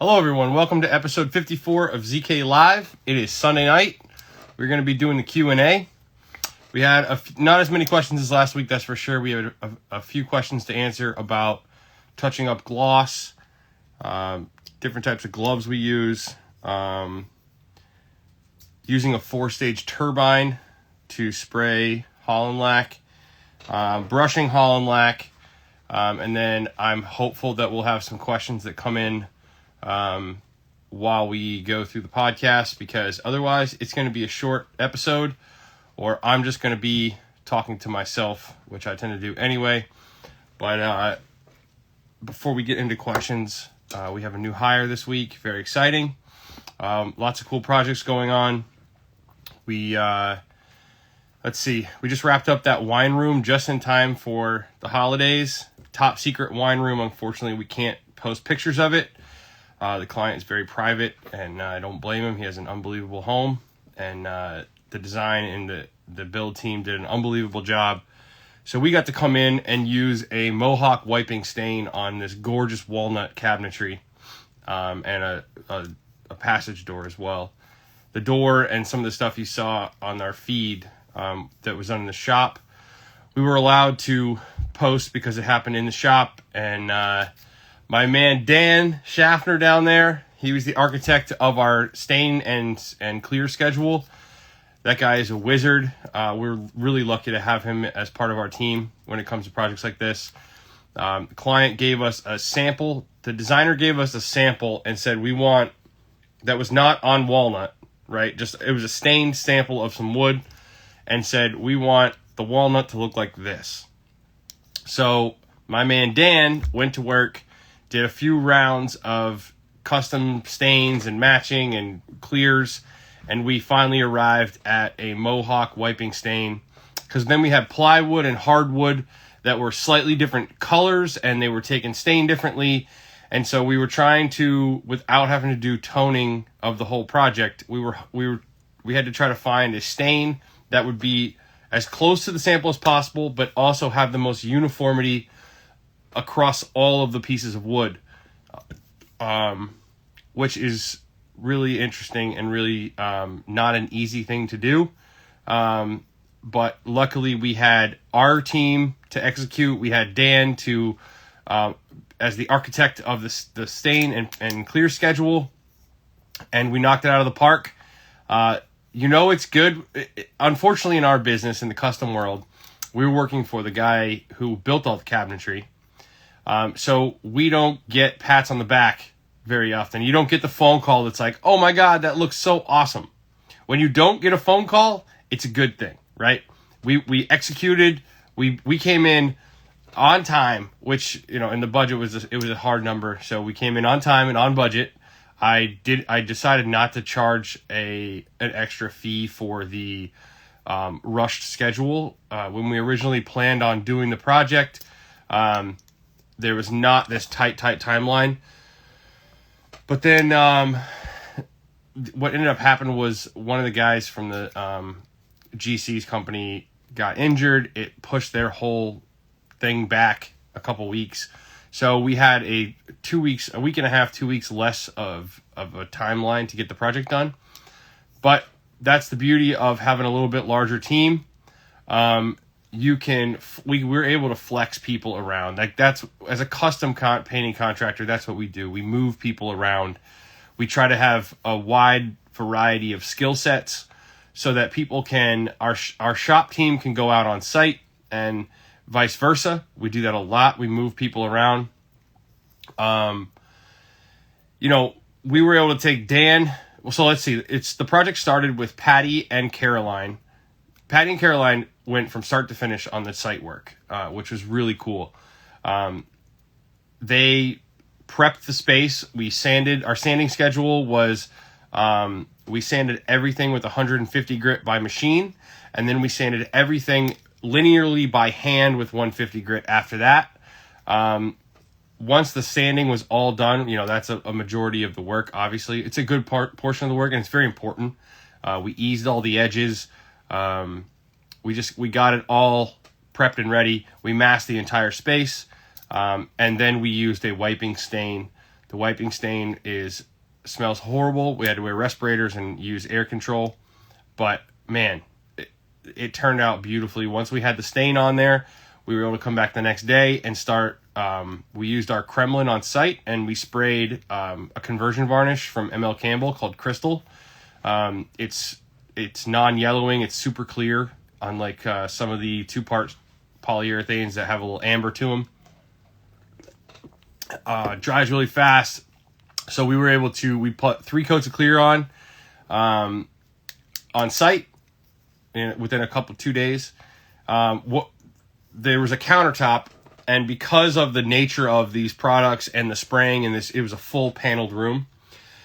Hello, everyone. Welcome to episode 54 of ZK Live. It is Sunday night. We're going to be doing the Q&A. We had not as many questions as last week, that's for sure. We had a few questions to answer about touching up gloss, different types of gloves we use, using a 4-stage turbine to spray Holland lac, brushing Holland lac, and then I'm hopeful that we'll have some questions that come in while we go through the podcast, because otherwise it's going to be a short episode, or I'm just going to be talking to myself, which I tend to do anyway. But before we get into questions, we have a new hire this week. Very exciting. Lots of cool projects going on. Let's see. We just wrapped up that wine room just in time for the holidays. Top secret wine room. Unfortunately, we can't post pictures of it. The client is very private, and I don't blame him. He has an unbelievable home, and the design and the build team did an unbelievable job. So we got to come in and use a Mohawk wiping stain on this gorgeous walnut cabinetry, and a passage door as well. The door and some of the stuff you saw on our feed that was done in the shop, we were allowed to post because it happened in the shop. And my man Dan Schaffner down there, he was the architect of our stain and clear schedule. That guy is a wizard. We're really lucky to have him as part of our team when it comes to projects like this. The client gave us a sample. The designer gave us a sample and said, we want, that was not on walnut, right? It was a stained sample of some wood, and said, we want the walnut to look like this. So my man Dan went to work, did a few rounds of custom stains and matching and clears, and we finally arrived at a Mohawk wiping stain, because then we had plywood and hardwood that were slightly different colors, and they were taken stain differently. And so we were trying to, without having to do toning of the whole project, we had to try to find a stain that would be as close to the sample as possible, but also have the most uniformity across all of the pieces of wood, which is really interesting and really not an easy thing to do. But luckily we had our team to execute. We had Dan to as the architect of the stain and clear schedule, and we knocked it out of the park. It's good. Unfortunately, in our business, in the custom world, we were working for the guy who built all the cabinetry. So we don't get pats on the back very often. You don't get the phone call that's like, oh my God, that looks so awesome. When you don't get a phone call, it's a good thing, right? We executed, we came in on time, which, in the budget it was a hard number. So we came in on time and on budget. I decided not to charge an extra fee for the rushed schedule. When we originally planned on doing the project, there was not this tight timeline. But then what ended up happening was one of the guys from the GC's company got injured. It pushed their whole thing back a couple weeks. So we had a week and a half, 2 weeks less of a timeline to get the project done. But that's the beauty of having a little bit larger team. We were able to flex people around. Like, that's, as a custom painting contractor, that's what we do. We move people around. We try to have a wide variety of skill sets so that people our shop team can go out on site, and vice versa. We do that a lot. We move people around. We were able to take Dan. Well, so let's see. The project started with Patty and Caroline. Patty and Caroline went from start to finish on the site work, which was really cool. They prepped the space. We sanded. Our sanding schedule was, we sanded everything with 150 grit by machine, and then we sanded everything linearly by hand with 150 grit after that. Once the sanding was all done, that's a majority of the work. Obviously, it's a good portion of the work, and it's very important. We eased all the edges. We got it all prepped and ready. We masked the entire space, and then we used a wiping stain The wiping stain smells horrible. We had to wear respirators and use air control, but man, it turned out beautifully. Once we had the stain on there, we were able to come back the next day and start. We used our Kremlin on site, and we sprayed a conversion varnish from ML Campbell called Crystal. It's non-yellowing. It's super clear, unlike some of the 2-part polyurethanes that have a little amber to them. Dries really fast. So we were able to, we put 3 coats of clear on site within a couple, 2 days. There was a countertop, and because of the nature of these products and the spraying and it was a full paneled room.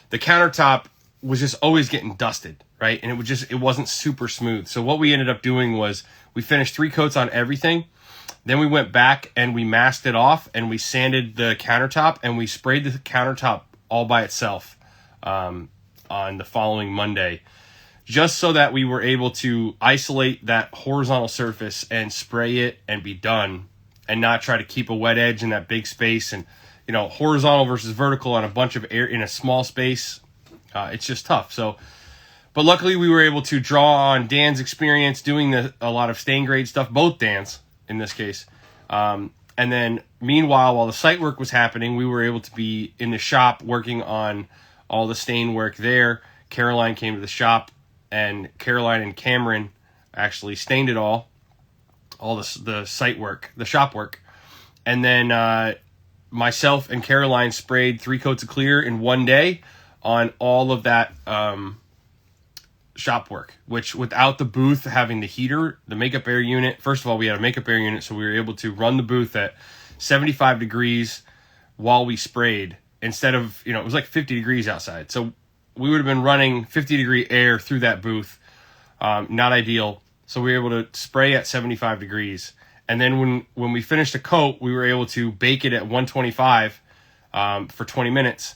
The countertop was just always getting dusted, right? And it wasn't super smooth. So what we ended up doing was we finished 3 coats on everything. Then we went back and we masked it off and we sanded the countertop and we sprayed the countertop all by itself on the following Monday, just so that we were able to isolate that horizontal surface and spray it and be done, and not try to keep a wet edge in that big space. And, horizontal versus vertical on a bunch of air in a small space, it's just tough. So, but luckily we were able to draw on Dan's experience doing a lot of stain grade stuff, both Dan's in this case. And then meanwhile, while the site work was happening, we were able to be in the shop working on all the stain work there. Caroline came to the shop, and Caroline and Cameron actually stained it all the site work, the shop work. And then myself and Caroline sprayed 3 coats of clear in 1 day on all of that shop work, which without the booth having the heater, the makeup air unit, first of all, we had a makeup air unit, so we were able to run the booth at 75 degrees while we sprayed, instead of, it was like 50 degrees outside. So we would have been running 50 degree air through that booth. Not ideal. So we were able to spray at 75 degrees. And then when we finished a coat, we were able to bake it at 125 for 20 minutes.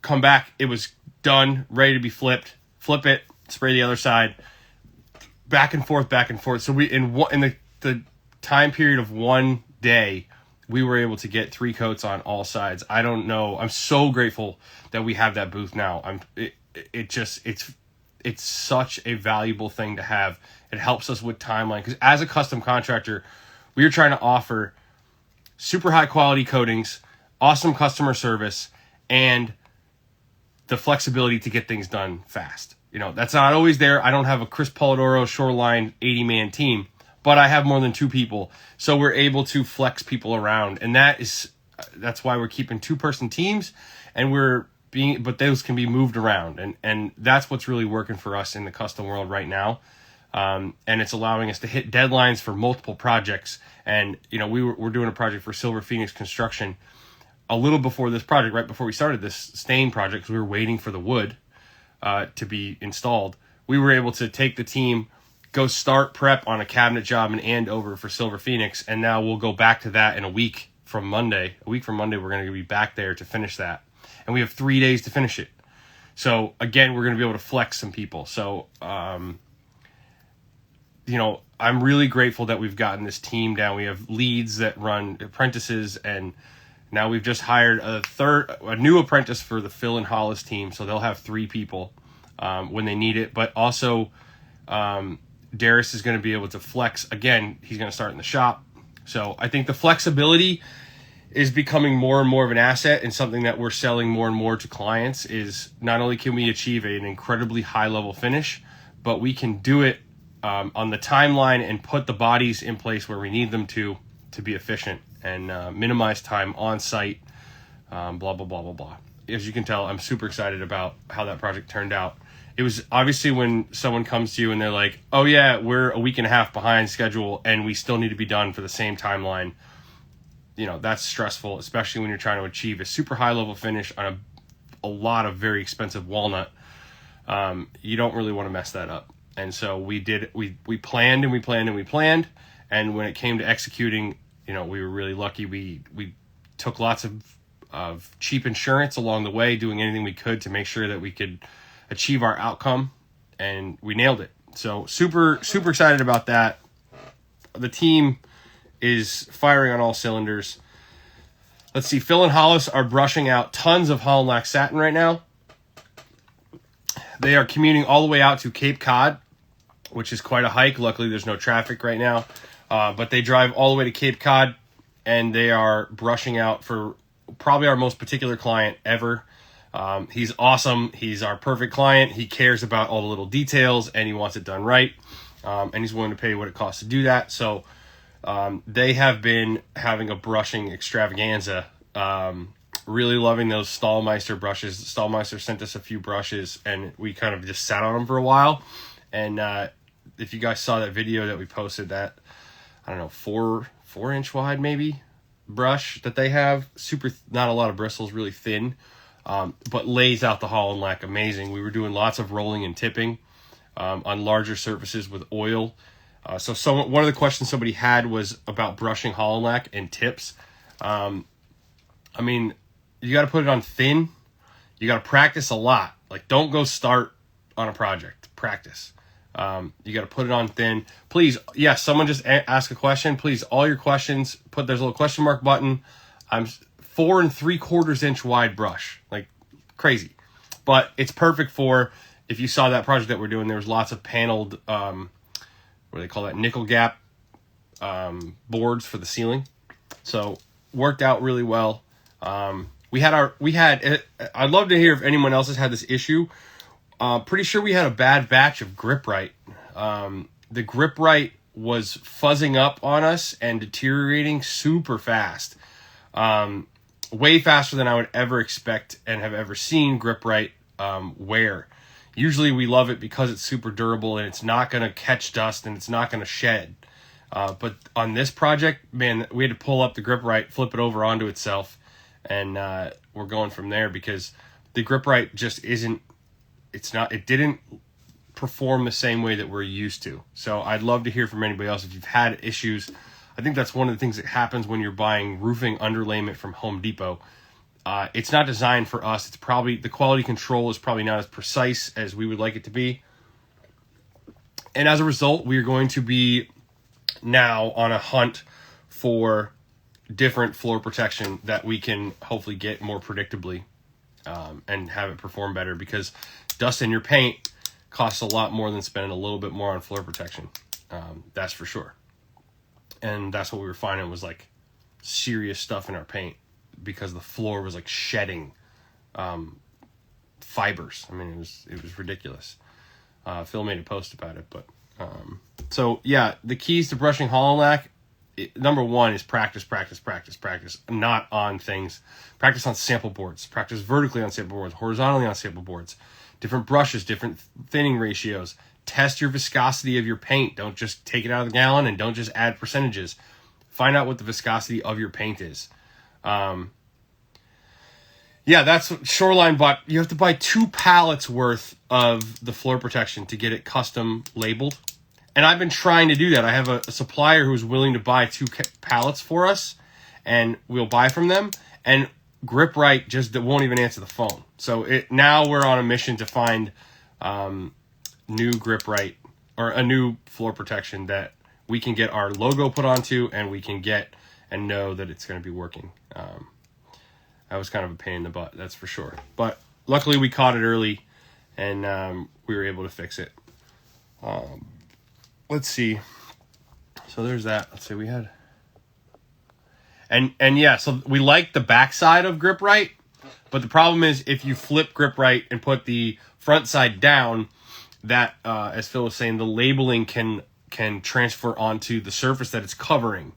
Come back, it was done, ready to be flipped. Flip it, spray the other side. Back and forth, back and forth. So we in the time period of 1 day, we were able to get 3 coats on all sides. I don't know. I'm so grateful that we have that booth now. It's such a valuable thing to have. It helps us with timeline, because as a custom contractor, we are trying to offer super high quality coatings, awesome customer service, and the flexibility to get things done fast. That's not always there. I don't have a Chris Polidoro Shoreline 80-man team, but I have more than 2 people. So we're able to flex people around. And that's why we're keeping 2-person teams, and but those can be moved around. And that's what's really working for us in the custom world right now. And it's allowing us to hit deadlines for multiple projects. And, we're doing a project for Silver Phoenix Construction a little before this project, right before we started this stain project, because we were waiting for the wood to be installed. We were able to take the team, go start prep on a cabinet job in Andover for Silver Phoenix, and now we'll go back to that in a week from Monday. A week from Monday, we're going to be back there to finish that. And we have 3 days to finish it. So, again, we're going to be able to flex some people. So, I'm really grateful that we've gotten this team down. We have leads that run apprentices, and now we've just hired a new apprentice for the Phil and Hollis team. So they'll have 3 people when they need it. But also, Darius is going to be able to flex. Again, he's going to start in the shop. So I think the flexibility is becoming more and more of an asset, and something that we're selling more and more to clients is not only can we achieve an incredibly high level finish, but we can do it on the timeline and put the bodies in place where we need them to be efficient and minimize time on site, blah, blah, blah, blah, blah. As you can tell, I'm super excited about how that project turned out. It was obviously when someone comes to you and they're like, oh yeah, we're a week and a half behind schedule and we still need to be done for the same timeline. That's stressful, especially when you're trying to achieve a super high level finish on a lot of very expensive walnut. You don't really want to mess that up. And so we planned and we planned and we planned. And when it came to executing, we were really lucky. We took lots of cheap insurance along the way, doing anything we could to make sure that we could achieve our outcome, and we nailed it. So super, super excited about that. The team is firing on all cylinders. Let's see. Phil and Hollis are brushing out tons of Holland Lac satin right now. They are commuting all the way out to Cape Cod, which is quite a hike. Luckily, there's no traffic right now. But they drive all the way to Cape Cod, and they are brushing out for probably our most particular client ever. He's awesome. He's our perfect client. He cares about all the little details, and he wants it done right. And he's willing to pay what it costs to do that. So they have been having a brushing extravaganza. Really loving those Stahlmeister brushes. Stahlmeister sent us a few brushes, and we kind of just sat on them for a while. And if you guys saw that video that we posted, that, I don't know, 4-inch wide maybe brush that they have, super, not a lot of bristles, really thin, but lays out the Holland Lac amazing. We were doing lots of rolling and tipping on larger surfaces with oil. One of the questions somebody had was about brushing Holland Lac and tips. I mean, you got to put it on thin. You got to practice a lot. Like, don't go start on a project. Practice. You got to put it on thin. Please, yes, someone just ask a question. Please, all your questions, there's a little question mark button. I'm 4 3/4 inch wide brush. Like, crazy. But it's perfect for, if you saw that project that we're doing, there was lots of paneled, what do they call that, nickel gap boards for the ceiling. So, worked out really well. I'd love to hear if anyone else has had this issue. Pretty sure we had a bad batch of grip right. The grip right was fuzzing up on us and deteriorating super fast. Way faster than I would ever expect and have ever seen grip right wear. Usually we love it because it's super durable and it's not going to catch dust and it's not going to shed. But on this project, man, we had to pull up the grip right, flip it over onto itself, and we're going from there because the grip right just isn't, it didn't perform the same way that we're used to. So I'd love to hear from anybody else if you've had issues. I think that's one of the things that happens when you're buying roofing underlayment from Home Depot. It's not designed for us. It's probably, the quality control is probably not as precise as we would like it to be. And as a result, we are going to be now on a hunt for different floor protection that we can hopefully get more predictably and have it perform better, because dust in your paint costs a lot more than spending a little bit more on floor protection. That's for sure. And that's what we were finding was like serious stuff in our paint because the floor was like shedding fibers. I mean, it was ridiculous. Phil made a post about it, but so yeah, the keys to brushing Holland Lac, number one is practice, not on things. Practice on sample boards, practice vertically on sample boards, horizontally on sample boards, different brushes, different thinning ratios. Test your viscosity of your paint. Don't just take it out of the gallon and don't just add percentages. Find out what the viscosity of your paint is. Yeah, that's what Shoreline bought. You have to buy 2 pallets worth of the floor protection to get it custom labeled. And I've been trying to do that. I have a supplier who's willing to buy 2 pallets for us, and we'll buy from them. And Grip Right just won't even answer the phone. So now we're on a mission to find new Grip Right, or a new floor protection that we can get our logo put onto, and we can get and know that it's going to be working. That was kind of a pain in the butt, that's for sure. But luckily we caught it early, and we were able to fix it. Let's see. So there's that. Let's see, we had... And yeah, so we like the backside of Grip Right, but the problem is if you flip Grip Right and put the front side down, that, as Phil was saying, the labeling can transfer onto the surface that it's covering.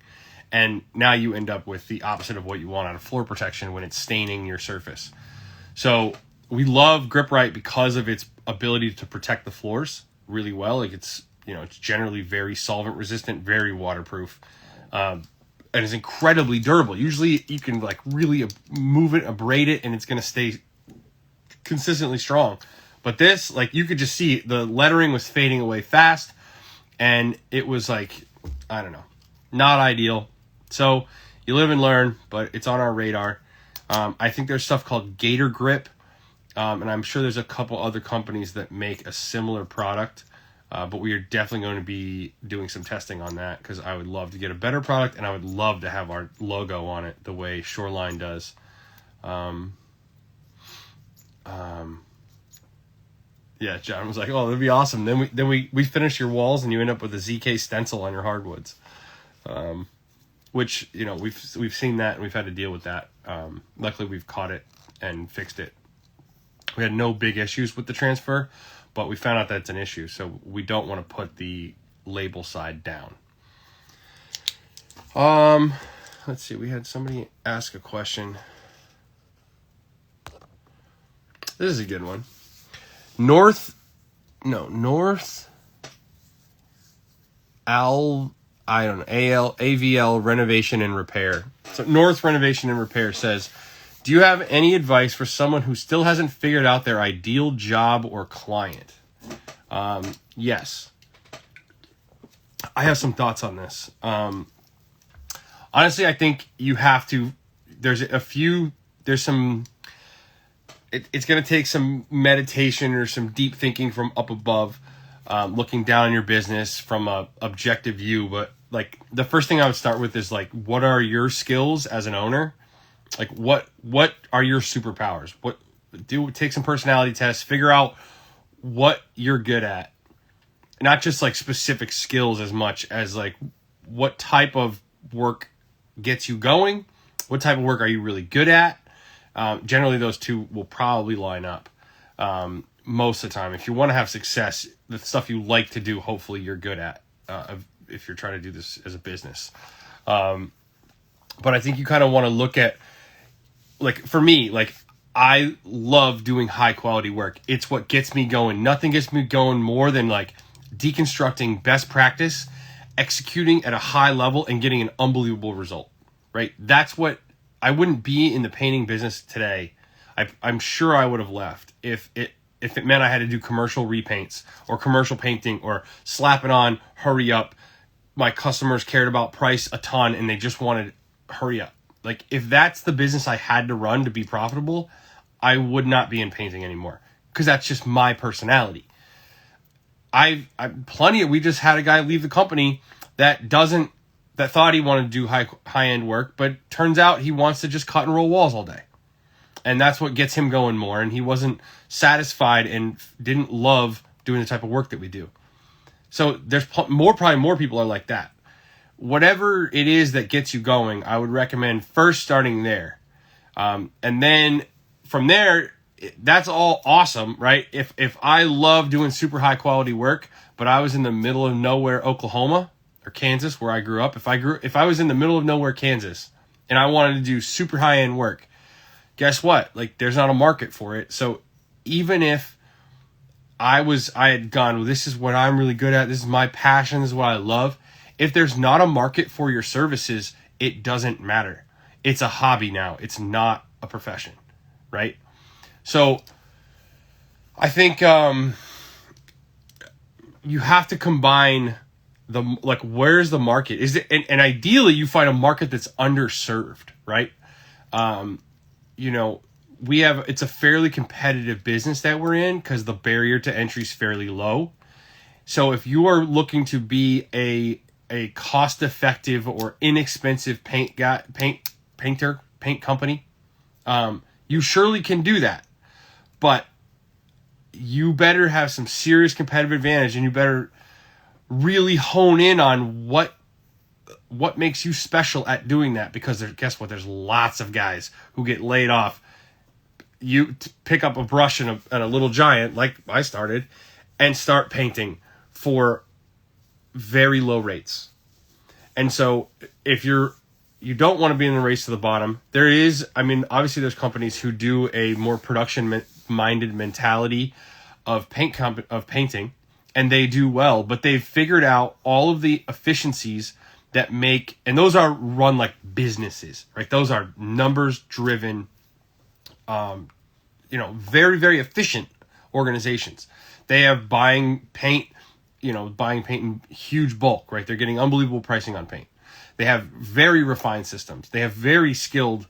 And now you end up with the opposite of what you want out of floor protection when it's staining your surface. So we love Grip Right because of its ability to protect the floors really well. Like it's generally very solvent resistant, very waterproof, and it's incredibly durable. Usually you can like really move it, abrade it, and it's going to stay consistently strong. But this, like, you could just see the lettering was fading away fast, and it was like, I don't know, not ideal. So you live and learn, but it's on our radar. I think there's stuff called Gator Grip, and I'm sure there's a couple other companies that make a similar product. But we are definitely going to be doing some testing on that because I would love to get a better product, and I would love to have our logo on it the way Shoreline does. Yeah, John was like, "Oh, that'd be awesome." Then we finish your walls, and you end up with a ZK stencil on your hardwoods, which we've seen that, and we've had to deal with that. Luckily, we've caught it and fixed it. We had no big issues with the transfer, but we found out that it's an issue, so we don't want to put the label side down. Let's see. We had somebody ask a question. This is a good one. North AVL Renovation and Repair. So North Renovation and Repair says, do you have any advice for someone who still hasn't figured out their ideal job or client? Yes. I have some thoughts on this. Honestly, I think you have to, it's going to take some meditation or some deep thinking from up above, looking down on your business from a objective view. But like the first thing I would start with is like, what are your skills as an owner? Like what are your superpowers? Take some personality tests, figure out what you're good at. Not just like specific skills as much as like what type of work gets you going. What type of work are you really good at? Generally, those two will probably line up most of the time. If you want to have success, the stuff you like to do, hopefully you're good at if you're trying to do this as a business. But I think you kind of want to look at, like for me, like I love doing high quality work. It's what gets me going. Nothing gets me going more than like deconstructing best practice, executing at a high level, and getting an unbelievable result, right? That's what I wouldn't be in the painting business today. I'm sure I would have left if it meant I had to do commercial repaints or commercial painting or slap it on, hurry up. My customers cared about price a ton and they just wanted hurry up. Like if that's the business I had to run to be profitable, I would not be in painting anymore because that's just my personality. We just had a guy leave the company that thought he wanted to do high-end work, but turns out he wants to just cut and roll walls all day. And that's what gets him going more. And he wasn't satisfied and didn't love doing the type of work that we do. So there's probably more people are like that. Whatever it is that gets you going, I would recommend first starting there. And then from there, that's all awesome, right? If I love doing super high quality work, but I was in the middle of nowhere, Oklahoma, or Kansas, where I grew up. If I was in the middle of nowhere, Kansas, and I wanted to do super high end work, guess what? Like there's not a market for it. So even if I had gone, well, this is what I'm really good at. This is my passion. This is what I love. If there's not a market for your services, it doesn't matter. It's a hobby now. It's not a profession, right? So I think you have to combine where's the market? Is it and ideally you find a market that's underserved, right? It's a fairly competitive business that we're in because the barrier to entry is fairly low. So if you are looking to be a cost-effective or inexpensive paint company, you surely can do that. But you better have some serious competitive advantage, and you better really hone in on what makes you special at doing that, because guess what? There's lots of guys who get laid off. You pick up a brush and a little giant, like I started, and start painting for very low rates. And so if you don't want to be in the race to the bottom, obviously there's companies who do a more production-minded mentality of painting, and they do well, but they've figured out all of the efficiencies that and those are run like businesses, right? Those are numbers-driven, very, very efficient organizations. They have buying paint in huge bulk, right? They're getting unbelievable pricing on paint. They have very refined systems. They have very skilled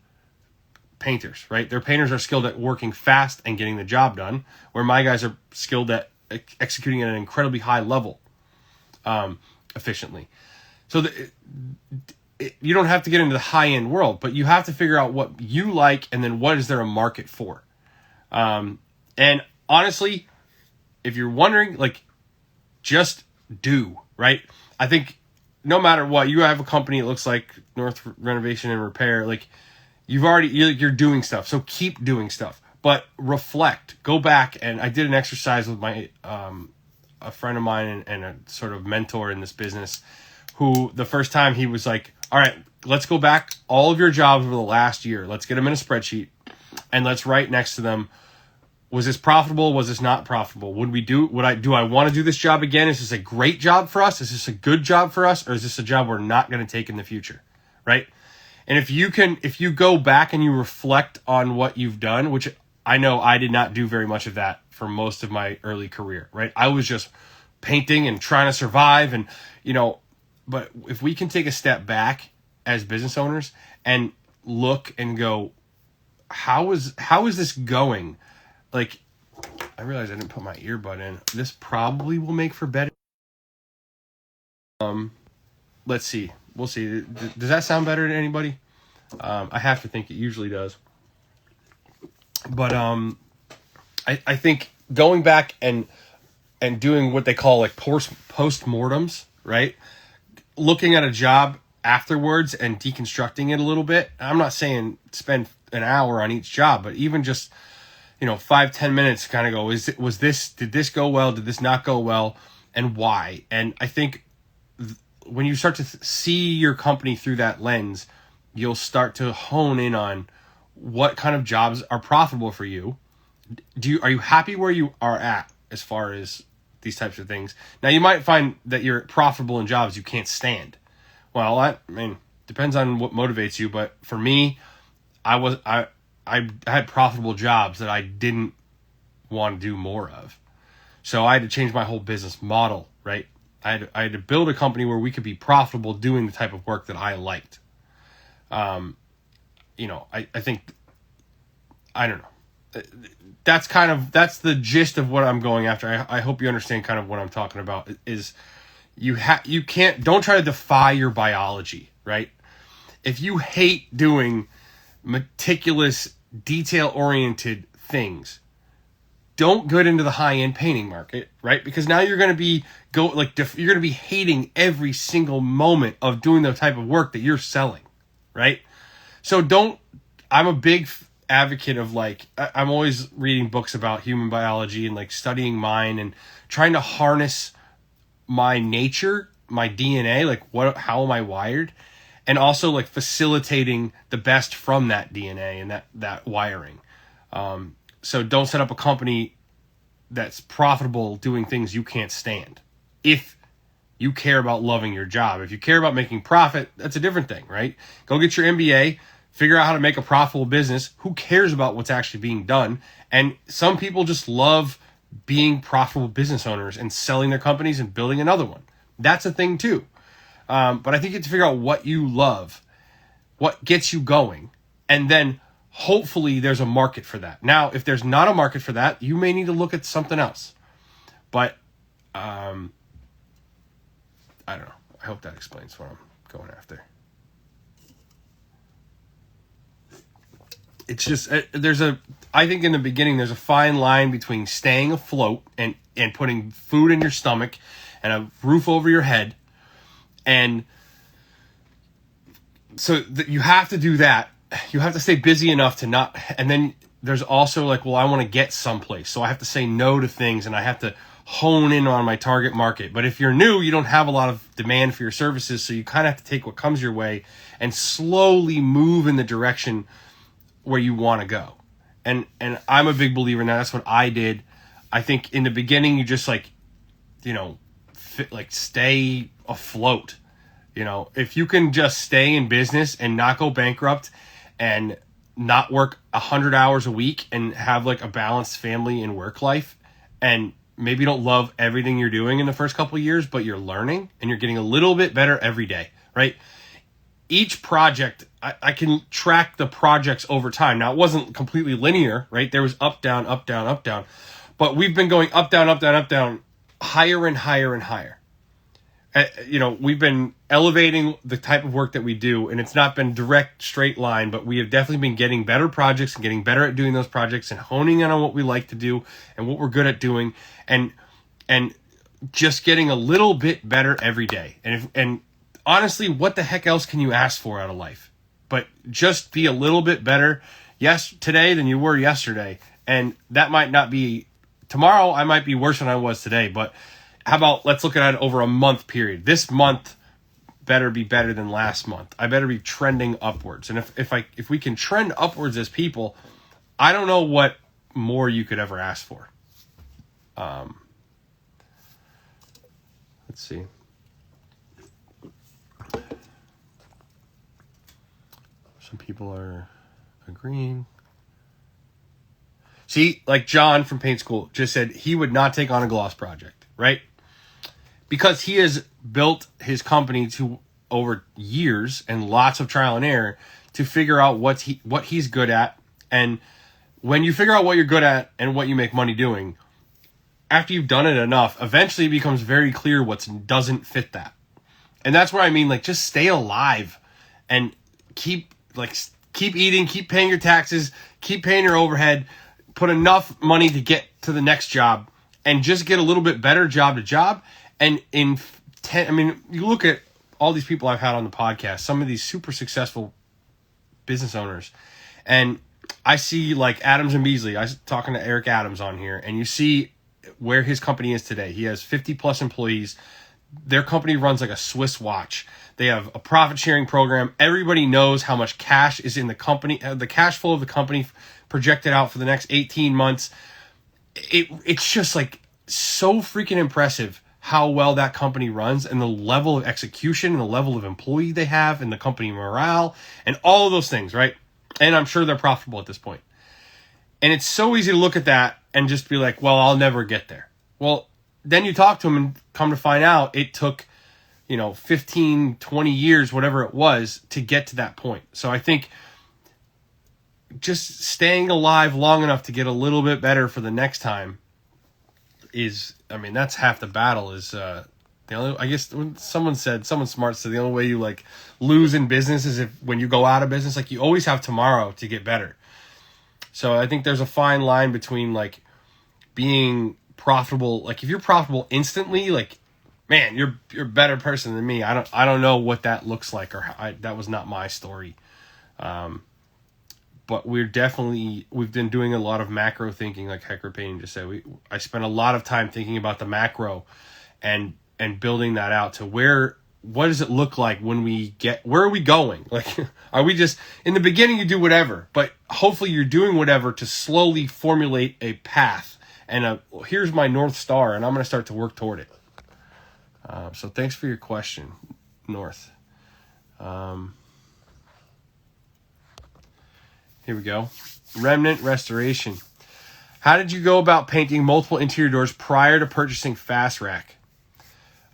painters, right? Their painters are skilled at working fast and getting the job done, where my guys are skilled at executing at an incredibly high level, efficiently. So you don't have to get into the high-end world, but you have to figure out what you like, and then what is there a market for. And honestly, if you're wondering, like, just do, right? I think no matter what, you have a company, it looks like North Renovation and Repair, like, you're doing stuff, so keep doing stuff. But reflect, go back, and I did an exercise with my a friend of mine and a sort of mentor in this business, who the first time he was like, all right, let's go back all of your jobs over the last year. Let's get them in a spreadsheet, and let's write next to them, was this profitable? Was this not profitable? Do I want to do this job again? Is this a great job for us? Is this a good job for us? Or is this a job we're not going to take in the future? Right? And if you go back and you reflect on what you've done, which I know I did not do very much of that for most of my early career, right? I was just painting and trying to survive, and, but if we can take a step back as business owners and look and go, how is this going? Like, I realized I didn't put my earbud in. This probably will make for better. Let's see. We'll see. Does that sound better to anybody? I have to think it usually does. But I think going back and doing what they call like post-mortems, right? Looking at a job afterwards and deconstructing it a little bit. I'm not saying spend an hour on each job, but even just 5-10 minutes, kind of go, did this go well? Did this not go well? And why? And I think when you start to see your company through that lens, you'll start to hone in on what kind of jobs are profitable for you. Are you happy where you are at as far as these types of things? Now, you might find that you're profitable in jobs you can't stand. Well, I mean, depends on what motivates you. But for me, I had profitable jobs that I didn't want to do more of. So I had to change my whole business model, right? I had to build a company where we could be profitable doing the type of work that I liked. I think, I don't know. That's the gist of what I'm going after. I hope you understand kind of what I'm talking about is don't try to defy your biology, right? If you hate doing meticulous, detail-oriented things, don't get into the high-end painting market, right? Because now you're going to be you're going to be hating every single moment of doing the type of work that you're selling, right? So I'm a big advocate of I'm always reading books about human biology and studying mine and trying to harness my nature, my DNA, how am I wired? And also facilitating the best from that DNA and that wiring. So don't set up a company that's profitable doing things you can't stand. If you care about loving your job, if you care about making profit, that's a different thing, right? Go get your MBA, figure out how to make a profitable business. Who cares about what's actually being done? And some people just love being profitable business owners and selling their companies and building another one. That's a thing too. But I think you have to figure out what you love, what gets you going, and then hopefully there's a market for that. Now, if there's not a market for that, you may need to look at something else. But I don't know. I hope that explains what I'm going after. It's just, I think in the beginning there's a fine line between staying afloat and putting food in your stomach and a roof over your head. And so you have to do that. You have to stay busy enough to not, and then there's also I want to get someplace. So I have to say no to things and I have to hone in on my target market. But if you're new, you don't have a lot of demand for your services. So you kind of have to take what comes your way and slowly move in the direction where you want to go. And I'm a big believer in that. That's what I did. I think in the beginning, you just stay afloat. If you can just stay in business and not go bankrupt and not work 100 hours a week and have a balanced family and work life, and maybe you don't love everything you're doing in the first couple of years, but you're learning and you're getting a little bit better every day, right? Each project, I can track the projects over time. Now, it wasn't completely linear, right? There was up, down, up, down, up, down. But we've been going up, down, up, down, up, down, higher and higher and higher. We've been elevating the type of work that we do, and it's not been direct, straight line, but we have definitely been getting better projects and getting better at doing those projects and honing in on what we like to do and what we're good at doing, and just getting a little bit better every day. And honestly, what the heck else can you ask for out of life? But just be a little bit better today than you were yesterday. And that might not be tomorrow. I might be worse than I was today, but how about let's look at it over a month period. This month better be better than last month. I better be trending upwards. And if we can trend upwards as people, I don't know what more you could ever ask for. Let's see. Some people are agreeing. See, like John from Paint School just said he would not take on a gloss project, right? Because he has built his company to over years and lots of trial and error to figure out what he's good at. And when you figure out what you're good at and what you make money doing, after you've done it enough, eventually it becomes very clear what doesn't fit that. And that's where I mean, like, just stay alive and keep eating, keep paying your taxes, keep paying your overhead, put enough money to get to the next job, and just get a little bit better job to job. And you look at all these people I've had on the podcast, some of these super successful business owners, and I see like Adams and Beasley. I was talking to Eric Adams on here, and you see where his company is today. He has 50 plus employees. Their company runs like a Swiss watch. They have a profit sharing program. Everybody knows how much cash is in the company, the cash flow of the company projected out for the next 18 months. It's just like so freaking impressive how well that company runs and the level of execution and the level of employee they have and the company morale and all of those things, right? And I'm sure they're profitable at this point. And it's so easy to look at that and just be like, well, I'll never get there. Well, then you talk to them and come to find out it took, 15, 20 years, whatever it was, to get to that point. So I think just staying alive long enough to get a little bit better for the next time that's half the battle. Is the only, I guess someone smart said the only way you like lose in business is if when you go out of business, like you always have tomorrow to get better. So I think there's a fine line between like being profitable. Like if you're profitable instantly, like, man, you're a better person than me. I don't know what that looks like, that was not my story. But we've been doing a lot of macro thinking, like Hecker Payne just said. I spent a lot of time thinking about the macro and building that out to what does it look like when where are we going? Like, are we just, in the beginning you do whatever, but hopefully you're doing whatever to slowly formulate a path and here's my North Star and I'm going to start to work toward it. So thanks for your question, North. Here we go. Remnant Restoration. How did you go about painting multiple interior doors prior to purchasing Fast Rack?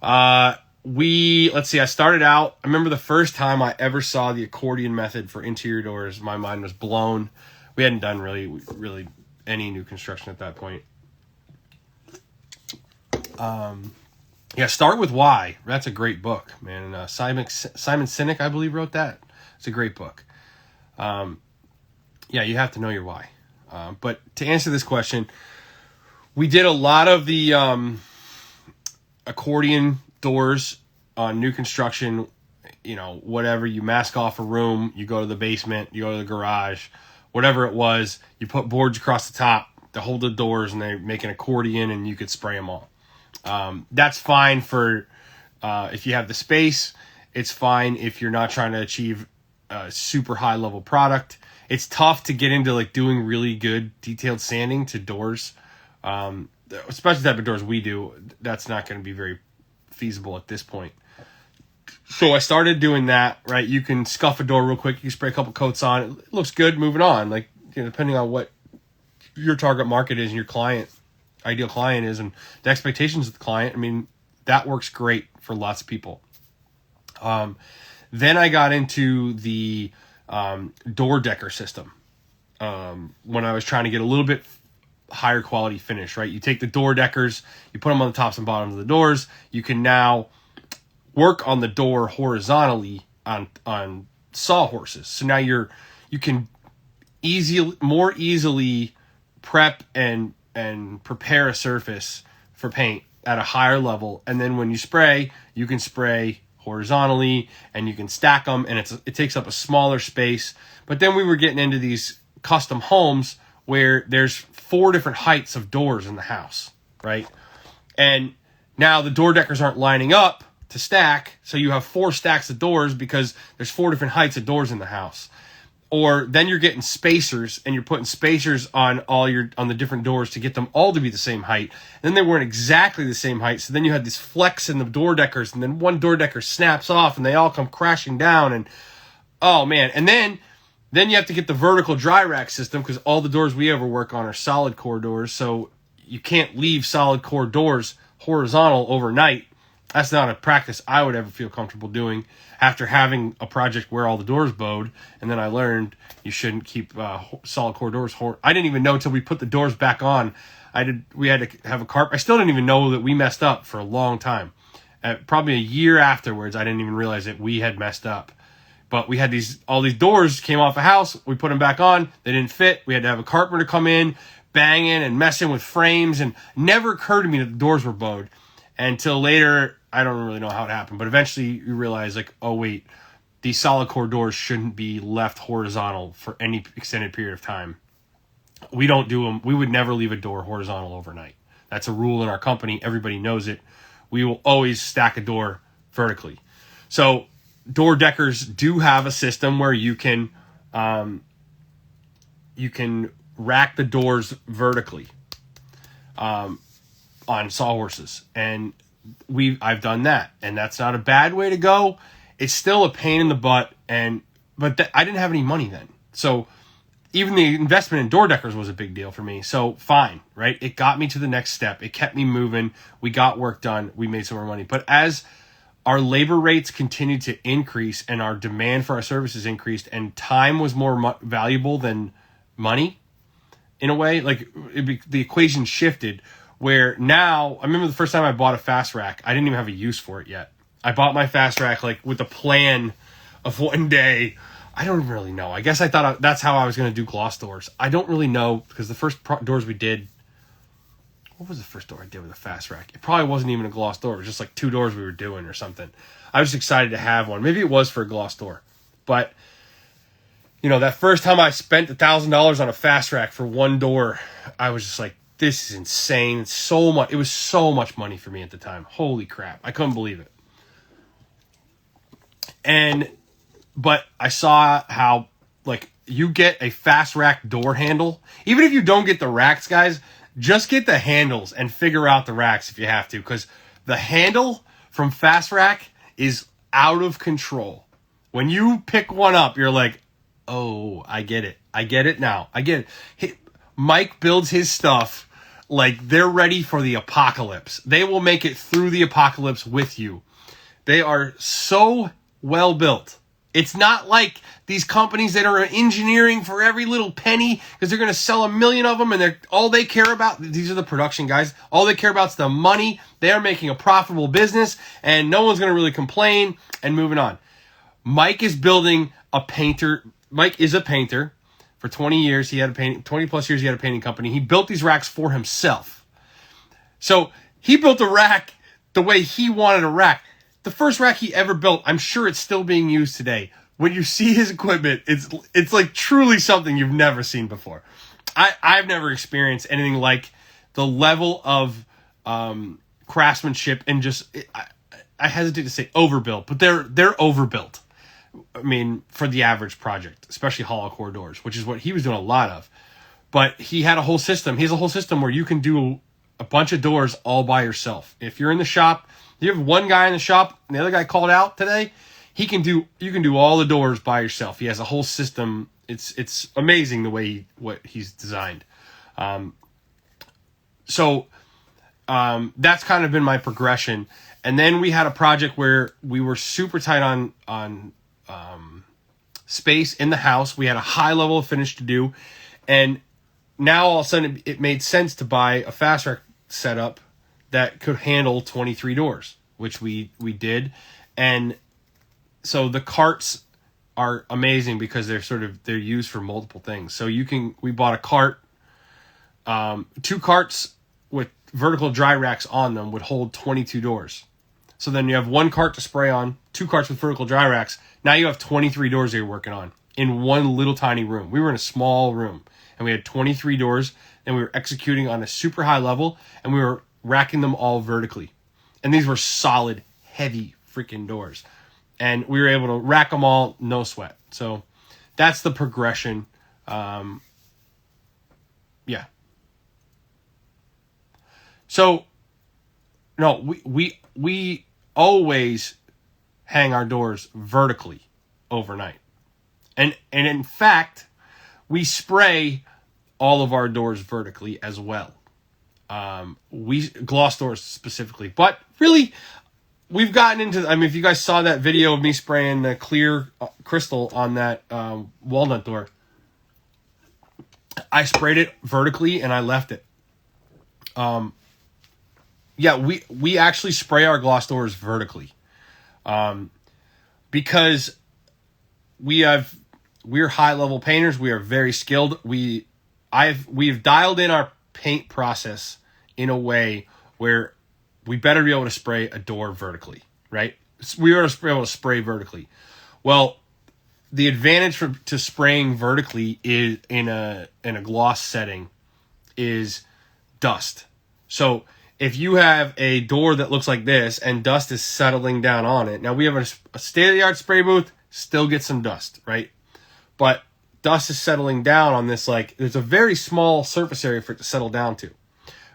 Let's see, I started out, I remember the first time I ever saw the accordion method for interior doors, my mind was blown. We hadn't done really any new construction at that point. Start with Why. That's a great book, man. And Simon Sinek, I believe, wrote that. It's a great book. You have to know your why. But to answer this question, we did a lot of the accordion doors on new construction. Whatever, you mask off a room, you go to the basement, you go to the garage, whatever it was, you put boards across the top to hold the doors and they make an accordion and you could spray them all. That's fine for if you have the space. It's fine if you're not trying to achieve a super high level product. It's tough to get into like doing really good detailed sanding to doors, especially the type of doors we do. That's not going to be very feasible at this point. So I started doing that, right? You can scuff a door real quick. You spray a couple coats on it. It looks good. Moving on. Like, depending on what your target market is and your ideal client is and the expectations of the client. I mean, that works great for lots of people. Then I got into the door decker system when I was trying to get a little bit higher quality finish, right? You take the door deckers, you put them on the tops and bottoms of the doors. You can now work on the door horizontally on sawhorses. So now you can more easily prep and prepare a surface for paint at a higher level. And then when you spray, you can spray horizontally and you can stack them, and it takes up a smaller space. But then we were getting into these custom homes where there's 4 different heights of doors in the house, right? And now the door deckers aren't lining up to stack, so you have 4 stacks of doors because there's 4 different heights of doors in the house. Or then you're getting spacers, and you're putting spacers on the different doors to get them all to be the same height. And then they weren't exactly the same height, so then you had this flex in the door deckers, and then one door decker snaps off, and they all come crashing down. And oh man! And then you have to get the vertical dry rack system, because all the doors we ever work on are solid core doors, so you can't leave solid core doors horizontal overnight. That's not a practice I would ever feel comfortable doing after having a project where all the doors bowed. And then I learned you shouldn't keep solid core doors. I didn't even know until we put the doors back on. We had to have a carpet. I still didn't even know that we messed up for a long time. Probably a year afterwards, I didn't even realize that we had messed up. But we had all these doors came off a house. We put them back on. They didn't fit. We had to have a carpenter come in, banging and messing with frames. And never occurred to me that the doors were bowed until later. I don't really know how it happened, but eventually you realize, like, oh wait, these solid core doors shouldn't be left horizontal for any extended period of time. We don't do them. We would never leave a door horizontal overnight. That's a rule in our company. Everybody knows it. We will always stack a door vertically. So door deckers do have a system where you can rack the doors vertically on sawhorses, and I've done that, and that's not a bad way to go. It's still a pain in the butt, but I didn't have any money then, so even the investment in door deckers was a big deal for me. So fine, right? It got me to the next step. It kept me moving. We got work done. We made some more money. But as our labor rates continued to increase and our demand for our services increased, and time was more valuable than money, in a way, like the equation shifted. Where now, I remember the first time I bought a fast rack, I didn't even have a use for it yet. I bought my fast rack like with the plan of one day. I don't really know. I guess I thought that's how I was going to do gloss doors. I don't really know, because the first doors we did, what was the first door I did with a fast rack? It probably wasn't even a gloss door. It was just like 2 doors we were doing or something. I was excited to have one. Maybe it was for a gloss door. But, that first time I spent $1,000 on a fast rack for one door, I was just like, this is insane. It was so much money for me at the time. Holy crap. I couldn't believe it. But I saw how, like, you get a fast rack door handle. Even if you don't get the racks, guys, just get the handles and figure out the racks if you have to. Because the handle from fast rack is out of control. When you pick one up, you're like, oh, I get it. I get it now. I get it. Mike builds his stuff like they're ready for the apocalypse. They will make it through the apocalypse with you. They are so well built. It's not like these companies that are engineering for every little penny because they're going to sell 1 million of them, and all they care about, these are the production guys, all they care about is the money. They are making a profitable business, and no one's going to really complain, and moving on. Mike is building a painter. Mike is a painter. For 20 years, 20 plus years, he had a painting company. He built these racks for himself. So he built a rack the way he wanted a rack. The first rack he ever built, I'm sure it's still being used today. When you see his equipment, it's like truly something you've never seen before. I've never experienced anything like the level of craftsmanship and just, I hesitate to say overbuilt, but they're overbuilt. I mean, for the average project, especially hollow core doors, which is what he was doing a lot of. But he had a whole system. He has a whole system where you can do a bunch of doors all by yourself. If you're in the shop, you have one guy in the shop, and the other guy called out today, you can do all the doors by yourself. He has a whole system. It's amazing the way what he's designed. So that's kind of been my progression. And then we had a project where we were super tight on space in the house. We had a high level of finish to do, and now all of a sudden it made sense to buy a fast rack setup that could handle 23 doors, which we did. And so the carts are amazing because they're used for multiple things. So we bought a cart, 2 carts with vertical dry racks on them would hold 22 doors. So then you have 1 cart to spray on, 2 carts with vertical dry racks. Now you have 23 doors that you're working on in one little tiny room. We were in a small room and we had 23 doors, and we were executing on a super high level, and we were racking them all vertically. And these were solid, heavy freaking doors. And we were able to rack them all, no sweat. So that's the progression. Yeah. So, no, we always hang our doors vertically overnight. And in fact, we spray all of our doors vertically as well. We gloss doors specifically, but really we've gotten into, I mean, if you guys saw that video of me spraying the clear crystal on that walnut door, I sprayed it vertically and I left it. Yeah, we actually spray our gloss doors vertically, because we're high level painters. We are very skilled. We've dialed in our paint process in a way where we better be able to spray a door vertically, right? We are able to spray vertically. Well, the advantage to spraying vertically is in a gloss setting is dust. So if you have a door that looks like this and dust is settling down on it, now we have a state-of-the-art spray booth, still get some dust, right? But dust is settling down on this, like, there's a very small surface area for it to settle down to.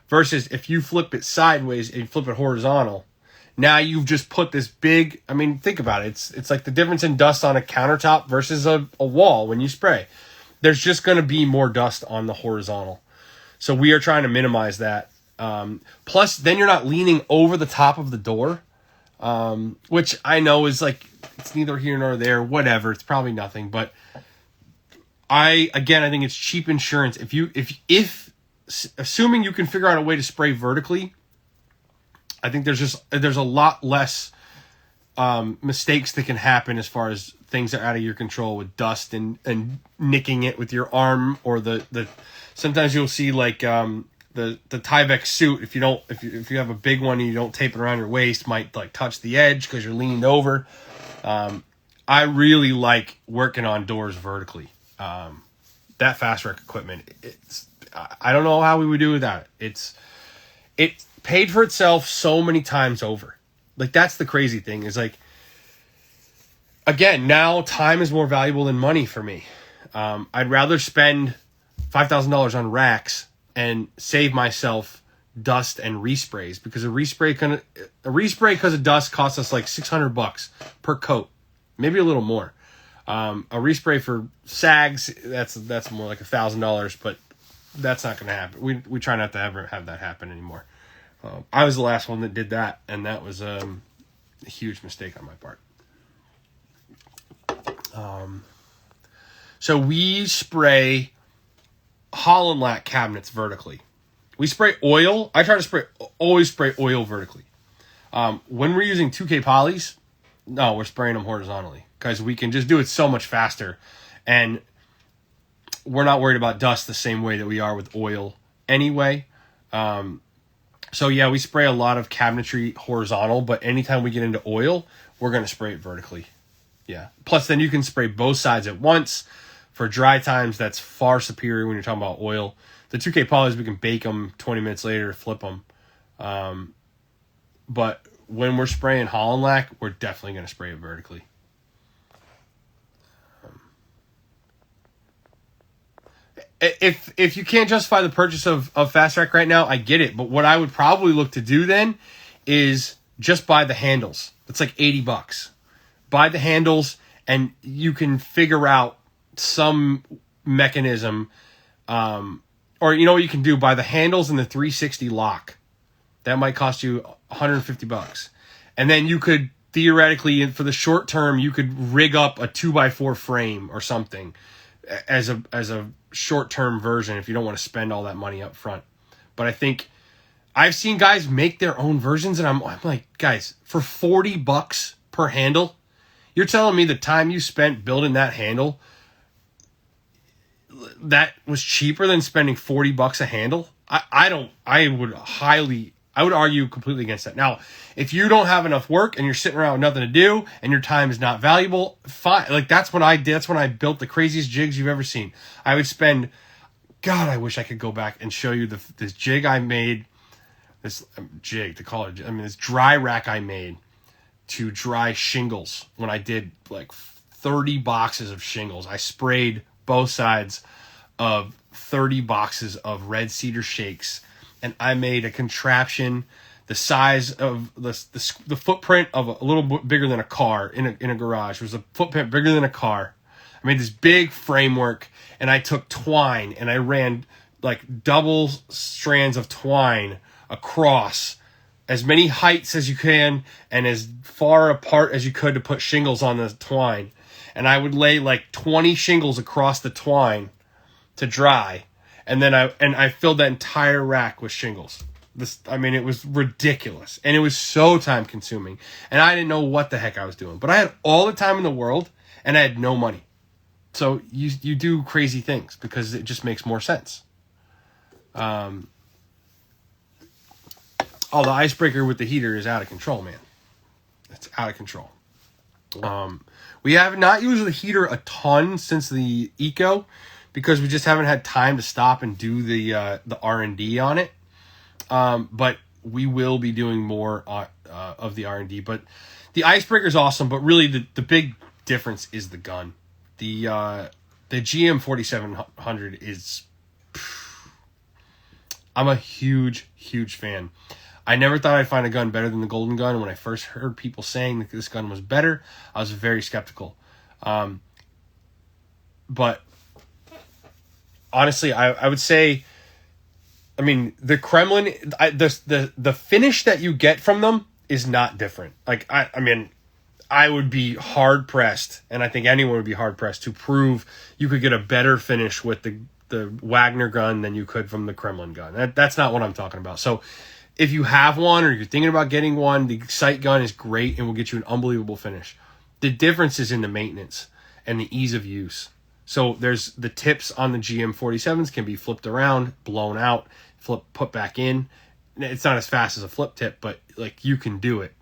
Versus if you flip it sideways and you flip it horizontal, now you've just put this big, I mean, think about it. It's like the difference in dust on a countertop versus a wall when you spray. There's just going to be more dust on the horizontal. So we are trying to minimize that. Plus, then you're not leaning over the top of the door, which I know is like, it's neither here nor there, whatever. It's probably nothing, but I think it's cheap insurance. If assuming you can figure out a way to spray vertically, I think there's a lot less mistakes that can happen as far as things that are out of your control with dust and nicking it with your arm, or the sometimes you'll see like the Tyvek suit, if you have a big one and you don't tape it around your waist, might like touch the edge because you're leaned over. I really like working on doors vertically. That fast rack equipment, I don't know how we would do without it. It paid for itself so many times over. Like, that's the crazy thing, is like, again, now time is more valuable than money for me. I'd rather spend $5,000 on racks and save myself dust and resprays, because a respray because of dust costs us like $600 per coat, maybe a little more. A respray for sags, that's more like $1,000, but that's not going to happen. We try not to ever have that happen anymore. I was the last one that did that, and that was a huge mistake on my part. So we spray Holland lac cabinets vertically. We spray oil. I try to always spray oil vertically. When we're using 2K polys, no, we're spraying them horizontally, because we can just do it so much faster, and we're not worried about dust the same way that we are with oil anyway. So yeah, we spray a lot of cabinetry horizontal, but anytime we get into oil, we're going to spray it vertically. Yeah. Plus, then you can spray both sides at once. For dry times, that's far superior when you're talking about oil. The 2K polys, we can bake them 20 minutes later, flip them. But when we're spraying Holland lac, we're definitely going to spray it vertically. If you can't justify the purchase of Fast Rack right now, I get it. But what I would probably look to do then is just buy the handles. It's like $80. Buy the handles, and you can figure out some mechanism. Or you know what you can do? Buy the handles and the 360 lock. That might cost you $150. And then you could theoretically, for the short term, you could rig up a 2x4 frame or something. as a short-term version if you don't want to spend all that money up front. But I think I've seen guys make their own versions, and I'm like, guys, for $40 per handle, you're telling me the time you spent building that handle, that was cheaper than spending $40 a handle? I would argue completely against that. Now, if you don't have enough work and you're sitting around with nothing to do and your time is not valuable, fine. Like, that's what I did. That's when I built the craziest jigs you've ever seen. I would spend, God, I wish I could go back and show you this jig I made, this jig, to call it, this dry rack I made to dry shingles when I did like 30 boxes of shingles. I sprayed both sides of 30 boxes of red cedar shakes, and I made a contraption the size of the footprint of a little bit bigger than a car in a garage. It was a footprint bigger than a car. I made this big framework, and I took twine and I ran like double strands of twine across as many heights as you can and as far apart as you could to put shingles on the twine. And I would lay like 20 shingles across the twine to dry. And then I filled that entire rack with shingles. It was ridiculous. And it was so time consuming. And I didn't know what the heck I was doing. But I had all the time in the world and I had no money. So you do crazy things because it just makes more sense. The icebreaker with the heater is out of control, man. It's out of control. We have not used the heater a ton since the Eco because we just haven't had time to stop and do the R&D on it. But we will be doing more of the R&D. But the icebreaker is awesome, but really the big difference is the gun. The GM 4700 is... I'm a huge, huge fan. I never thought I'd find a gun better than the Golden Gun. And when I first heard people saying that this gun was better, I was very skeptical. But honestly, I would say, the Kremlin, the finish that you get from them is not different. Like, I would be hard pressed, and I think anyone would be hard pressed to prove you could get a better finish with the Wagner gun than you could from the Kremlin gun. That's not what I'm talking about. So if you have one or you're thinking about getting one, the sight gun is great and will get you an unbelievable finish. The difference is in the maintenance and the ease of use. So there's the tips on the GM 47s can be flipped around, blown out, put back in. It's not as fast as a flip tip, but like you can do it.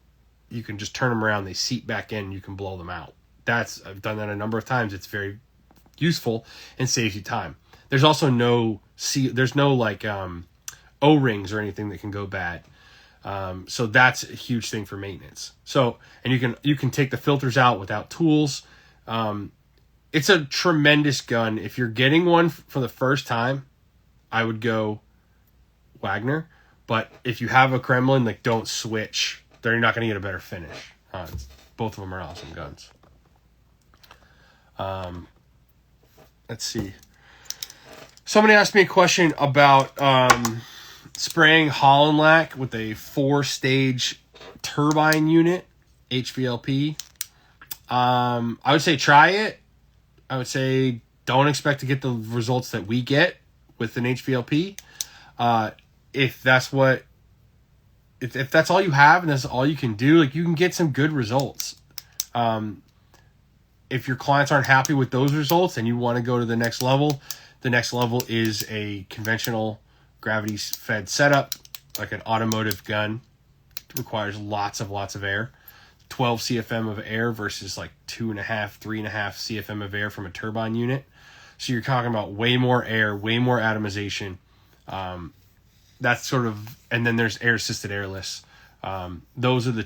You can just turn them around, they seat back in, you can blow them out. I've done that a number of times. It's very useful and saves you time. There's also no O-rings or anything that can go bad. So that's a huge thing for maintenance. So, and you can take the filters out without tools. It's a tremendous gun. If you're getting one for the first time, I would go Wagner. But if you have a Kremlin, don't switch. They're not going to get a better finish. Both of them are awesome guns. Let's see. Somebody asked me a question about spraying Holland Lac with a 4-stage turbine unit, HVLP. I would say try it. I would say don't expect to get the results that we get with an HVLP. If that's all you have and that's all you can do, you can get some good results. If your clients aren't happy with those results and you want to go to the next level is a conventional gravity-fed setup, like an automotive gun. It requires lots of air. 12 CFM of air versus 2.5, 3.5 CFM of air from a turbine unit. So you're talking about way more air, way more atomization. That's sort of, and then there's air-assisted airless. Those are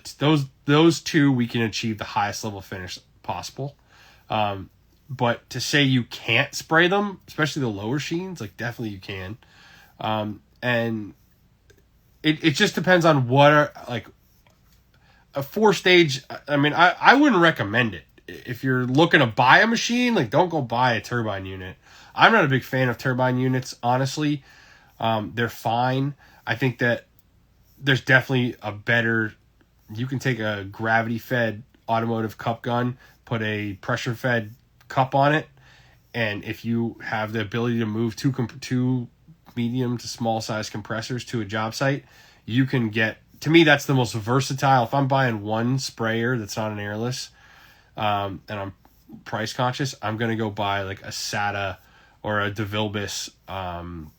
those two we can achieve the highest level finish possible. But to say you can't spray them, especially the lower sheens, definitely you can. And it just depends on what a 4-stage. I wouldn't recommend it. If you're looking to buy a machine, don't go buy a turbine unit. I'm not a big fan of turbine units, honestly. They're fine. I think that there's definitely a better, you can take a gravity fed automotive cup gun, put a pressure fed cup on it, And if you have the ability to move two medium to small size compressors to a job site, you can get, to me, that's the most versatile. If I'm buying one sprayer that's not an airless, and I'm price conscious, I'm going to go buy like a SATA or a DeVilbiss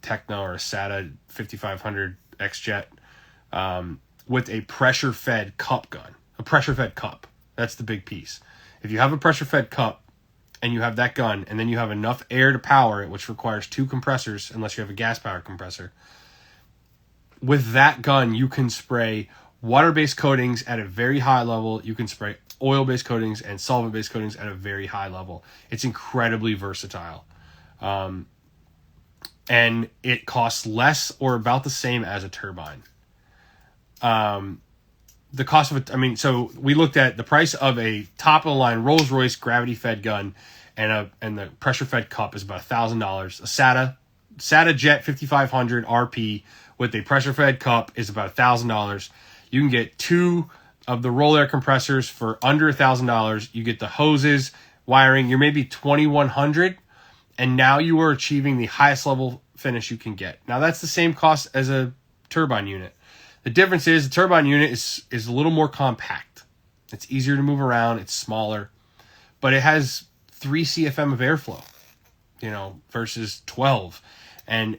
Techno or a SATA 5500 X-Jet with a pressure-fed cup gun. A pressure-fed cup. That's the big piece. If you have a pressure-fed cup and you have that gun, and then you have enough air to power it, which requires two compressors, unless you have a gas-powered compressor, with that gun, you can spray water-based coatings at a very high level. You can spray oil-based coatings and solvent-based coatings at a very high level. It's incredibly versatile. And it costs less or about the same as a turbine. The cost of it, I mean, so we looked at the price of a top-of-the-line Rolls-Royce gravity-fed gun and the pressure-fed cup is about $1,000. A SATA Jet 5500 RP with a pressure-fed cup is about $1,000. You can get two of the roll air compressors for under $1,000. You get the hoses, wiring. You're maybe $2,100, and now you are achieving the highest level finish you can get. Now that's the same cost as a turbine unit. The difference is the turbine unit is a little more compact. It's easier to move around. It's smaller, but it has 3 CFM of airflow, versus 12, and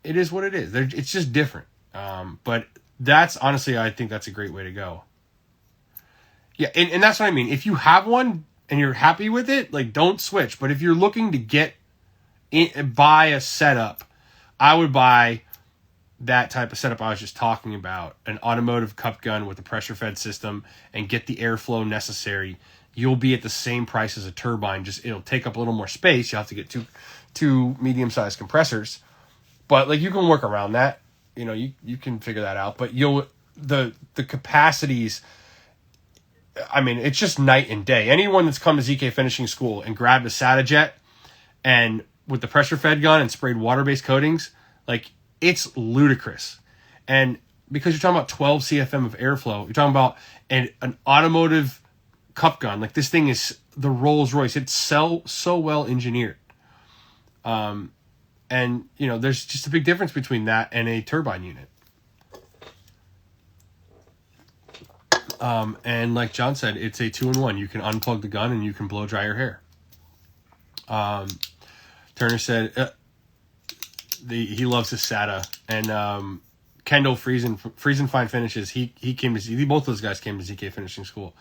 it is what it is. It's just different. But that's honestly, I think that's a great way to go. Yeah, and that's what I mean. If you have one and you're happy with it, like, don't switch. But if you're looking to buy a setup, I would buy that type of setup I was just talking about, an automotive cup gun with a pressure-fed system, and get the airflow necessary. You'll be at the same price as a turbine. Just it'll take up a little more space. You'll have to get two medium-sized compressors, but like you can work around that. You can figure that out. But the capacities. I mean, it's just night and day. Anyone that's come to ZK Finishing School and grabbed a SATA Jet and with the pressure-fed gun and sprayed water-based coatings, like, it's ludicrous. And because you're talking about 12 CFM of airflow, you're talking about an automotive cup gun. Like, this thing is the Rolls-Royce. It's so well engineered. And, there's just a big difference between that and a turbine unit. And like John said, it's a 2-in-1. You can unplug the gun and you can blow dry your hair. Turner said he loves his SATA, and Kendall Friesen Fine Finishes. He came to both those guys came to ZK Finishing School,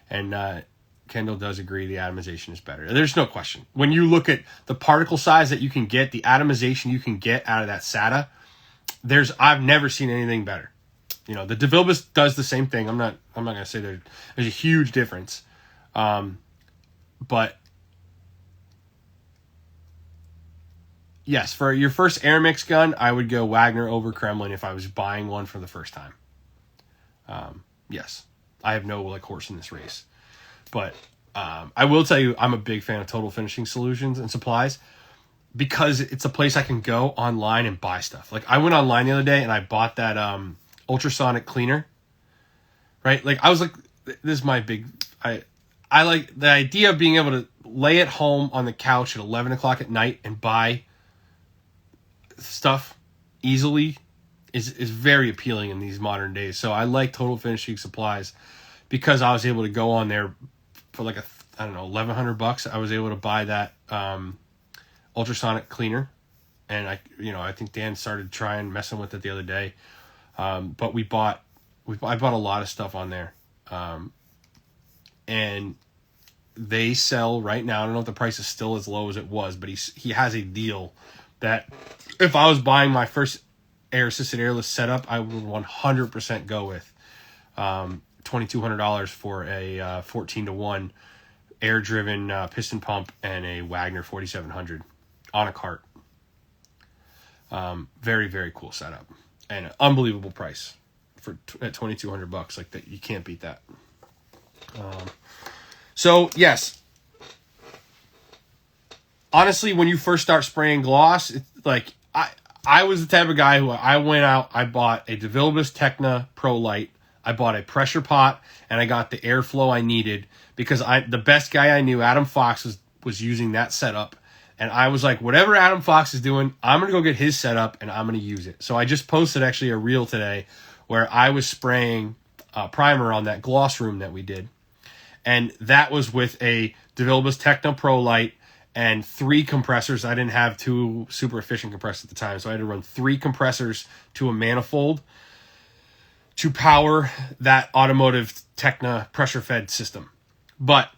and Kendall does agree the atomization is better. There's no question. When you look at the particle size that you can get, the atomization you can get out of that SATA, I've never seen anything better. The DeVilbiss does the same thing. I'm not going to say there's a huge difference. But yes, for your first air mix gun, I would go Wagner over Kremlin if I was buying one for the first time. Yes, I have no horse in this race. But I will tell you, I'm a big fan of Total Finishing Solutions and Supplies because it's a place I can go online and buy stuff. Like, I went online the other day and I bought that ultrasonic cleaner, right? Like, I was like, this is my big, I like the idea of being able to lay at home on the couch at 11 o'clock at night and buy stuff easily is very appealing in these modern days. So I like Total Finishing Supplies because I was able to go on there for like $1,100. I was able to buy that ultrasonic cleaner, and I think Dan started messing with it the other day. But I bought a lot of stuff on there. And they sell right now. I don't know if the price is still as low as it was, but he has a deal that if I was buying my first air-assisted airless setup, I would 100% go with $2,200 for a 14-to-1 air-driven piston pump and a Wagner 4700 on a cart. Very, very cool setup. And an unbelievable price at $2,200. Like, that, you can't beat that. So yes, honestly, when you first start spraying gloss, it's like I was the type of guy who I went out, I bought a DeVilbiss Techna Pro Light, I bought a pressure pot, and I got the airflow I needed because the best guy I knew, Adam Fox, was was using that setup. And I was like, whatever Adam Fox is doing, I'm going to go get his setup and I'm going to use it. So I just posted actually a reel today where I was spraying primer on that gloss room that we did. And that was with a DeVilbiss Techno Pro light and 3 compressors. I didn't have 2 super efficient compressors at the time, so I had to run 3 compressors to a manifold to power that automotive Techna pressure-fed system. But,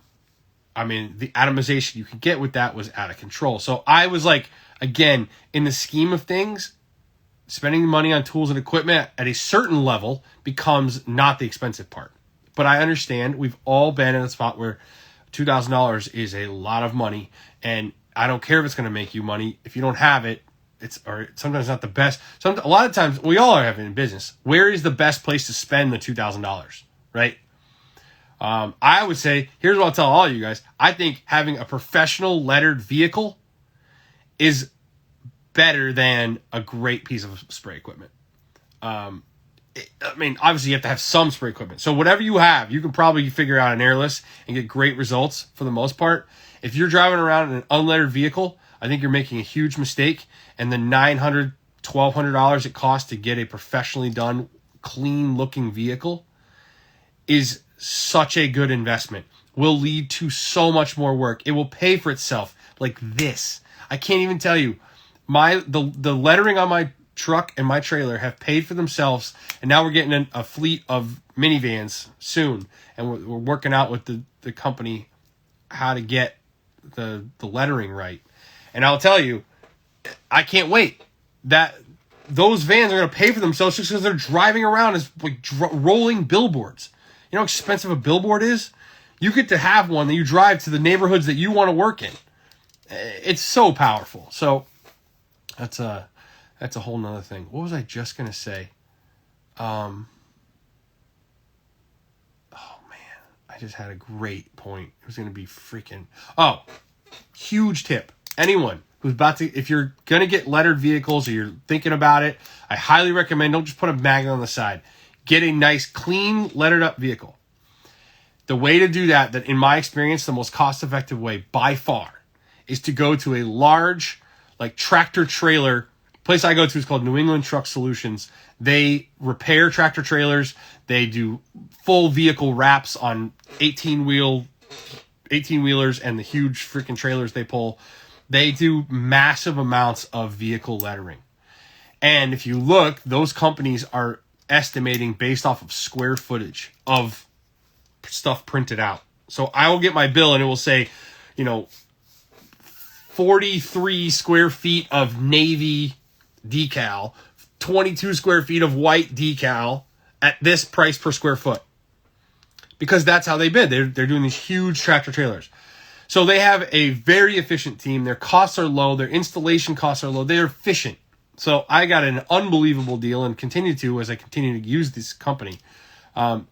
I mean, the atomization you could get with that was out of control. So I was like, again, in the scheme of things, spending money on tools and equipment at a certain level becomes not the expensive part. But I understand we've all been in a spot where $2,000 is a lot of money, and I don't care if it's going to make you money. If you don't have it, or sometimes not the best. A lot of times, we all are having in business. Where is the best place to spend the $2,000, right? I would say, here's what I'll tell all you guys. I think having a professional lettered vehicle is better than a great piece of spray equipment. I mean, obviously you have to have some spray equipment. So whatever you have, you can probably figure out an airless and get great results for the most part. If you're driving around in an unlettered vehicle, I think you're making a huge mistake. And the $900, $1,200 it costs to get a professionally done, clean-looking vehicle is such a good investment. Will lead to so much more work. It will pay for itself like this. I can't even tell you. The lettering on my truck and my trailer have paid for themselves, and now we're getting a fleet of minivans soon, and we're working out with the company how to get the lettering right. And I'll tell you, I can't wait that those vans are going to pay for themselves just because they're driving around as like rolling billboards. You know how expensive a billboard is? You get to have one that you drive to the neighborhoods that you want to work in. It's so powerful. So that's a whole nother thing. What was I just going to say? Oh, man. I just had a great point. It was going to be freaking... Oh, huge tip. Anyone who's about to... If you're going to get lettered vehicles or you're thinking about it, I highly recommend don't just put a magnet on the side. Get a nice, clean, lettered up vehicle. The way to do that in my experience, the most cost-effective way by far, is to go to a large, like tractor trailer. Place I go to is called New England Truck Solutions. They repair tractor trailers. They do full vehicle wraps on 18-wheelers and the huge freaking trailers they pull. They do massive amounts of vehicle lettering. And if you look, those companies are estimating based off of square footage of stuff printed out. So I will get my bill and it will say, 43 square feet of navy decal, 22 square feet of white decal at this price per square foot. Because that's how they bid. They're doing these huge tractor trailers. So they have a very efficient team. Their costs are low. Their installation costs are low. They're efficient. So I got an unbelievable deal and continue to as I continue to use this company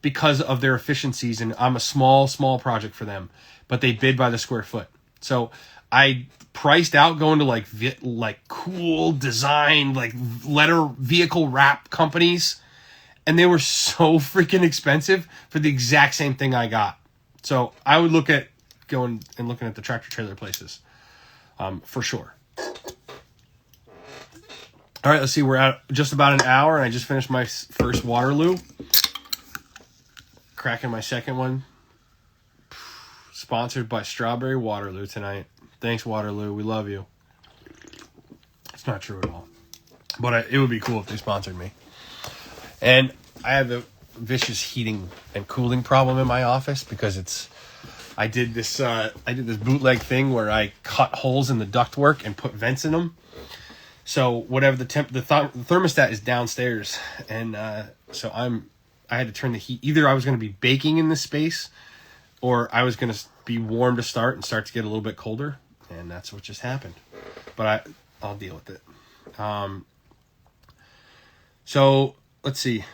because of their efficiencies. And I'm a small project for them, but they bid by the square foot. So I priced out going to like cool design, like letter vehicle wrap companies. And they were so freaking expensive for the exact same thing I got. So I would look at going and looking at the tractor trailer places for sure. All right, let's see. We're at just about an hour, and I just finished my first Waterloo. Cracking my second one. Sponsored by Strawberry Waterloo tonight. Thanks, Waterloo. We love you. It's not true at all. But it would be cool if they sponsored me. And I have a vicious heating and cooling problem in my office because I did this bootleg thing where I cut holes in the ductwork and put vents in them. So whatever the thermostat is downstairs, and so I had to turn the heat. Either I was going to be baking in this space, or I was going to be warm to start and start to get a little bit colder, and that's what just happened. But I'll deal with it. So let's see.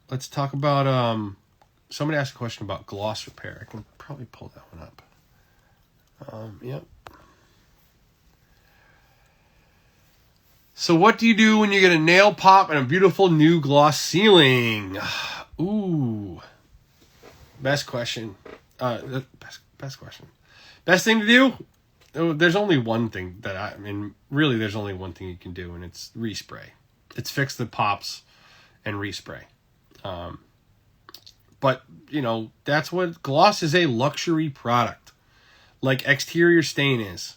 Let's talk about somebody asked a question about gloss repair. I can probably pull that one up. Yep. So what do you do when you get a nail pop and a beautiful new gloss ceiling? Ooh. Best question. Best question. Best thing to do? there's only one thing really there's only one thing you can do, and it's respray. It's fix the pops and respray. But, that's what gloss is, a luxury product. Like exterior stain is.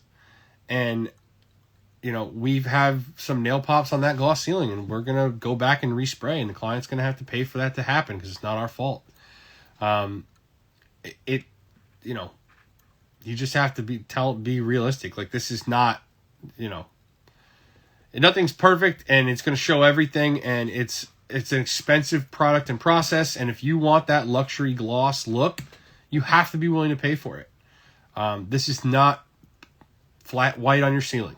And, we have some nail pops on that gloss ceiling, and we're going to go back and respray, and the client's going to have to pay for that to happen because it's not our fault. You just have to be realistic. Like, this is not, nothing's perfect, and it's going to show everything, and it's an expensive product and process, and if you want that luxury gloss look, you have to be willing to pay for it. This is not flat white on your ceiling.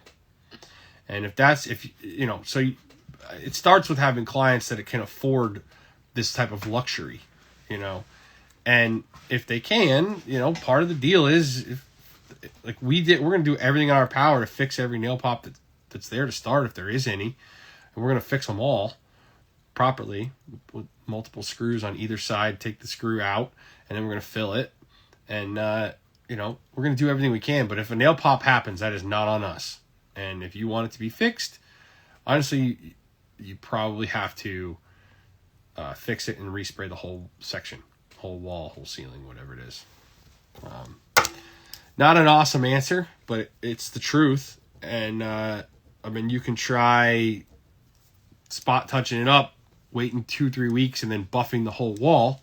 And it starts with having clients that can afford this type of luxury, and if they can, part of the deal is we're going to do everything in our power to fix every nail pop that's there to start, if there is any, and we're going to fix them all properly with multiple screws on either side, take the screw out, and then we're going to fill it. And, we're going to do everything we can. But if a nail pop happens, that is not on us. And if you want it to be fixed, honestly, you probably have to fix it and respray the whole section, whole wall, whole ceiling, whatever it is. Not an awesome answer, but it's the truth. And, you can try spot touching it up, waiting 2-3 weeks, and then buffing the whole wall.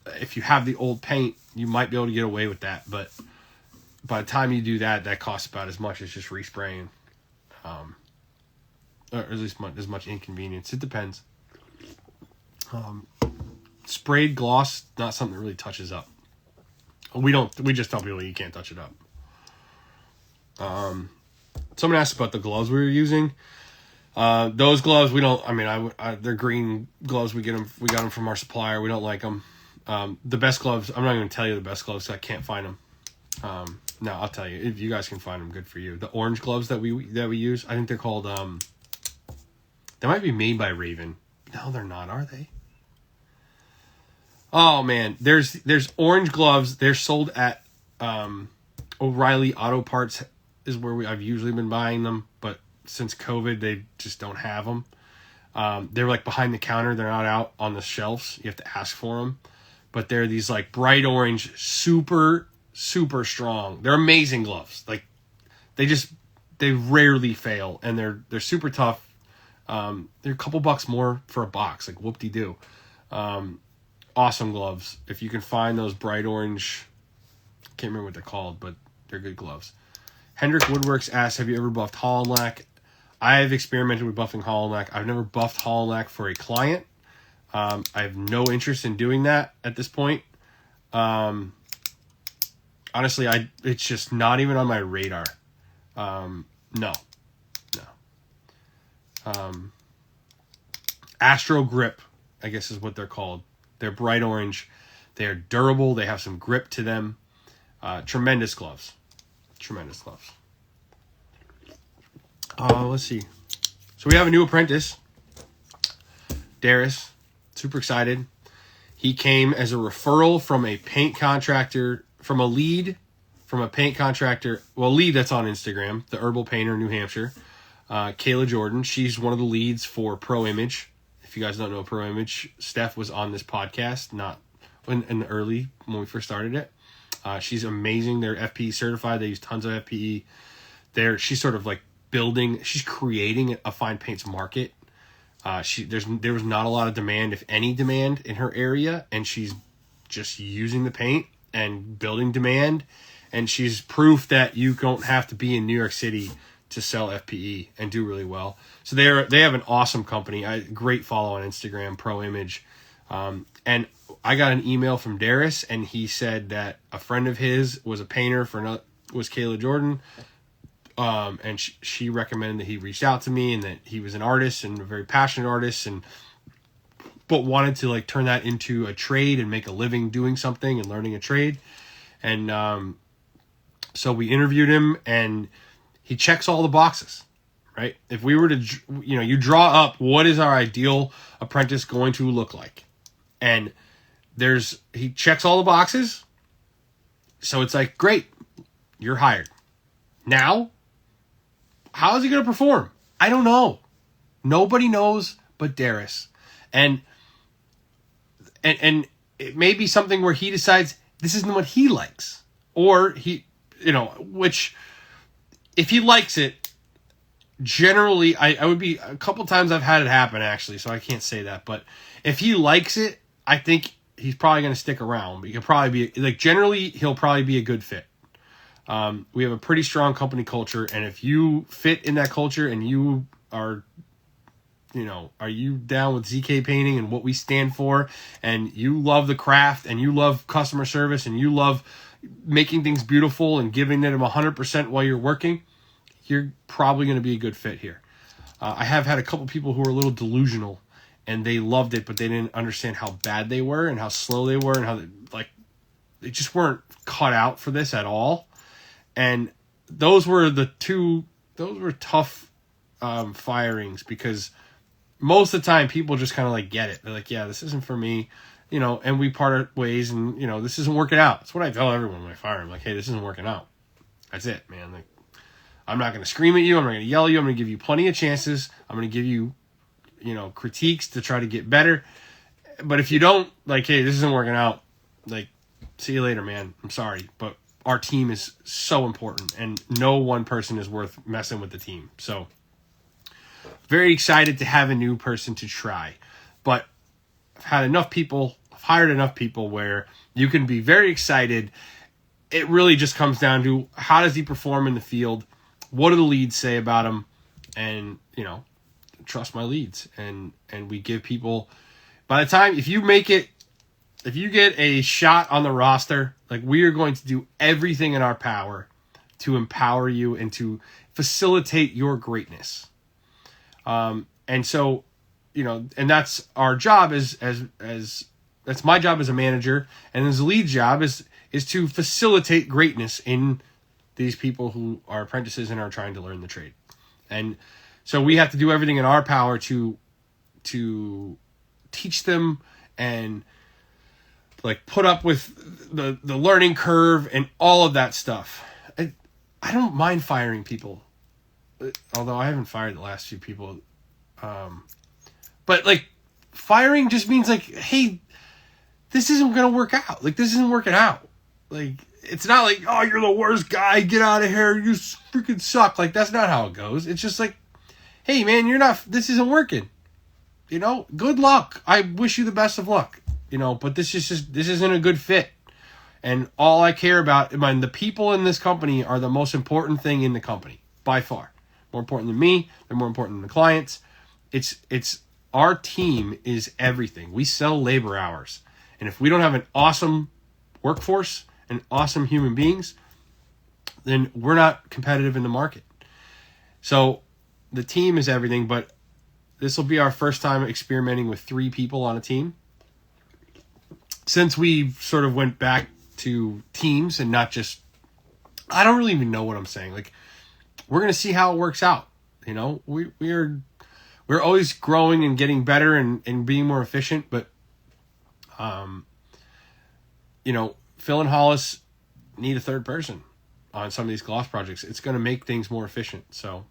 If you have the old paint, you might be able to get away with that, but by the time you do that, that costs about as much as just respraying, or at least as much inconvenience. It depends. Sprayed gloss, not something that really touches up. We just tell people you can't touch it up. Someone asked about the gloves we were using. Those gloves, we don't, they're green gloves. We got them from our supplier. We don't like them. The best gloves, I'm not going to tell you the best gloves, I can't find them. No, I'll tell you, if you guys can find them, good for you. The orange gloves that we use, I think they're called, they might be made by Raven. No, they're not, are they? Oh man, there's orange gloves. They're sold at, O'Reilly Auto Parts is where I've usually been buying them, but since COVID, they just don't have them. They're like behind the counter. They're not out on the shelves. You have to ask for them. But they're these like bright orange, super, super strong. They're amazing gloves. Like they rarely fail, and they're super tough. They're a couple bucks more for a box. Like whoop-de-doo. Awesome gloves. If you can find those bright orange, can't remember what they're called, but they're good gloves. Hendrick Woodworks asks, have you ever buffed Holland lac? I've experimented with buffing Holland lac. I've never buffed Holland lac for a client. I have no interest in doing that at this point. Honestly, it's just not even on my radar. No. Astro Grip, I guess is what they're called. They're bright orange. They're durable. They have some grip to them. Tremendous gloves. Let's see. So we have a new apprentice, Darius. Super excited. He came as a referral from a paint contractor, from a paint contractor. Well, lead that's on Instagram, the Herbal Painter, New Hampshire. Kayla Jordan. She's one of the leads for Pro Image. If you guys don't know Pro Image, Steph was on this podcast, not in the early when we first started it. She's amazing. They're FPE certified. They use tons of FPE. She's sort of like she's creating a fine paints market. There was not a lot of demand, if any demand, in her area, and she's just using the paint and building demand. And she's proof that you don't have to be in New York City to sell FPE and do really well. So they have an awesome company. Great follow on Instagram, Pro Image. And I got an email from Darius, and he said that a friend of his was a painter was Kayla Jordan. And she recommended that he reached out to me, and that he was an artist and a very passionate artist, but wanted to like turn that into a trade and make a living doing something and learning a trade. And so we interviewed him, and he checks all the boxes, right? If we were to, you draw up what is our ideal apprentice going to look like, and he checks all the boxes. So it's like, great, you're hired. Now, how is he going to perform? I don't know. Nobody knows but Darius. And it may be something where he decides this isn't what he likes. Or he, which if he likes it, generally, I would be, a couple times I've had it happen actually, so I can't say that. But if he likes it, I think he's probably going to stick around. He could probably be, generally, he'll probably be a good fit. We have a pretty strong company culture, and if you fit in that culture and you are, are you down with ZK Painting and what we stand for, and you love the craft, and you love customer service, and you love making things beautiful and giving them 100% while you're working, you're probably going to be a good fit here. I have had a couple people who were a little delusional, and they loved it, but they didn't understand how bad they were and how slow they were and how they just weren't cut out for this at all. And those were tough firings, because most of the time people just kind of get it. They're like, yeah, this isn't for me, and we part ways, and, this isn't working out. That's what I tell everyone when I fire them. Like, hey, this isn't working out. That's it, man. I'm not going to scream at you. I'm not going to yell at you. I'm going to give you plenty of chances. I'm going to give you, critiques to try to get better. But if you don't, hey, this isn't working out, see you later, man. I'm sorry. But our team is so important, and no one person is worth messing with the team. So very excited to have a new person to try. But I've hired enough people where you can be very excited. It really just comes down to, how does he perform in the field? What do the leads say about him? And, trust my leads. And we give people, by the time, if you get a shot on the roster, we are going to do everything in our power to empower you and to facilitate your greatness. And so, and that's our job that's my job as a manager, and as a lead job is to facilitate greatness in these people who are apprentices and are trying to learn the trade. And so we have to do everything in our power to teach them and put up with the learning curve and all of that stuff. I don't mind firing people, although I haven't fired the last few people. But firing just means hey, this isn't going to work out. This isn't working out. It's not oh, you're the worst guy, get out of here, you freaking suck. That's not how it goes. It's just hey man, this isn't working. Good luck. I wish you the best of luck. But this isn't a good fit. And all I care about, the people in this company are the most important thing in the company, by far. More important than me, they're more important than the clients. It's our team is everything. We sell labor hours. And if we don't have an awesome workforce and awesome human beings, then we're not competitive in the market. So the team is everything, but this will be our first time experimenting with 3 people on a team. Since we sort of went back to teams and not just, I don't really even know what I'm saying. We're going to see how it works out. We're always growing and getting better and being more efficient, but, Phil and Hollis need a third person on some of these gloss projects. It's going to make things more efficient. So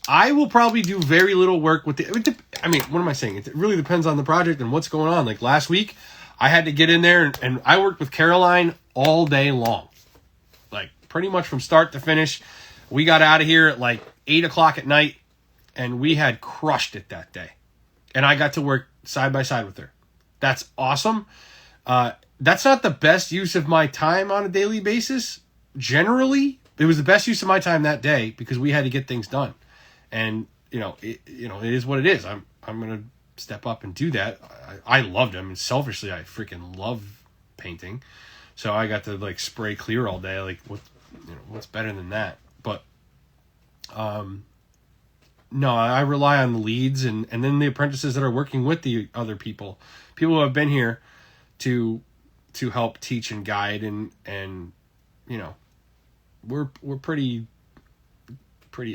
I will probably do very little work with what am I saying? It really depends on the project and what's going on. Last week, I had to get in there and I worked with Caroline all day long. Pretty much from start to finish. We got out of here at 8 o'clock at night, and we had crushed it that day. And I got to work side by side with her. That's awesome. That's not the best use of my time on a daily basis. Generally, it was the best use of my time that day because we had to get things done. And, it is what it is. I'm going to step up and do that. I loved them. And selfishly, I freaking love painting. So I got to spray clear all day. What's better than that? But, no, I rely on the leads and then the apprentices that are working with the other people who have been here to help teach and guide and we're pretty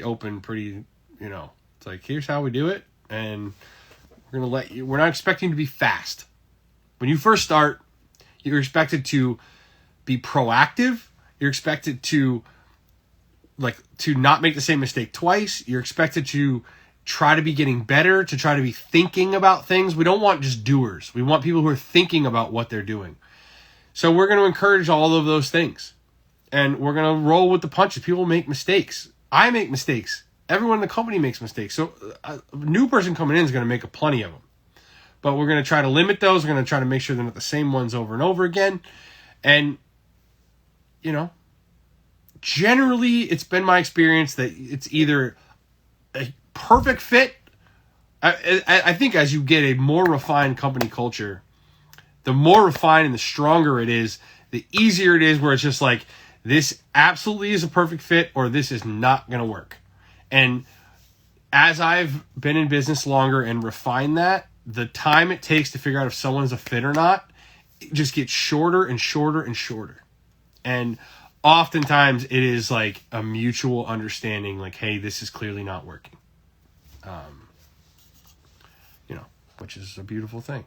open, it's here's how we do it, and we're not expecting to be fast. When you first start, you're expected to be proactive, You're expected to not make the same mistake twice. You're expected to try to be getting better, to try to be thinking about things. We don't want just doers. We want people who are thinking about what they're doing. So we're going to encourage all of those things. And we're going to roll with the punches. People make mistakes. I make mistakes. Everyone in the company makes mistakes. So a new person coming in is going to make a plenty of them. But we're going to try to limit those. We're going to try to make sure they're not the same ones over and over again. And, you know, generally it's been my experience that it's either a perfect fit. I think as you get a more refined company culture, the more refined and the stronger it is, the easier it is, where it's just like, this absolutely is a perfect fit, or this is not going to work. And as I've been in business longer and refined that, the time it takes to figure out if someone's a fit or not, it just gets shorter and shorter and shorter. And oftentimes it is like a mutual understanding, like, hey, this is clearly not working. You know, which is a beautiful thing.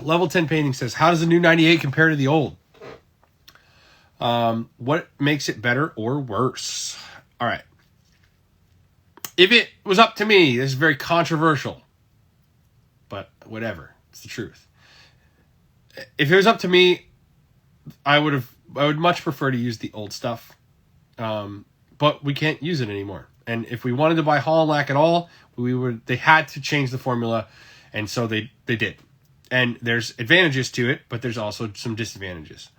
Level 10 Painting says, how does the new 98 compare to the old? What makes it better or worse? All right. If it was up to me, this is very controversial, but whatever. It's the truth. If it was up to me, I would much prefer to use the old stuff. But we can't use it anymore. And if we wanted to buy Hall & Lac at all, they had to change the formula. And so they did. And there's advantages to it, but there's also some disadvantages.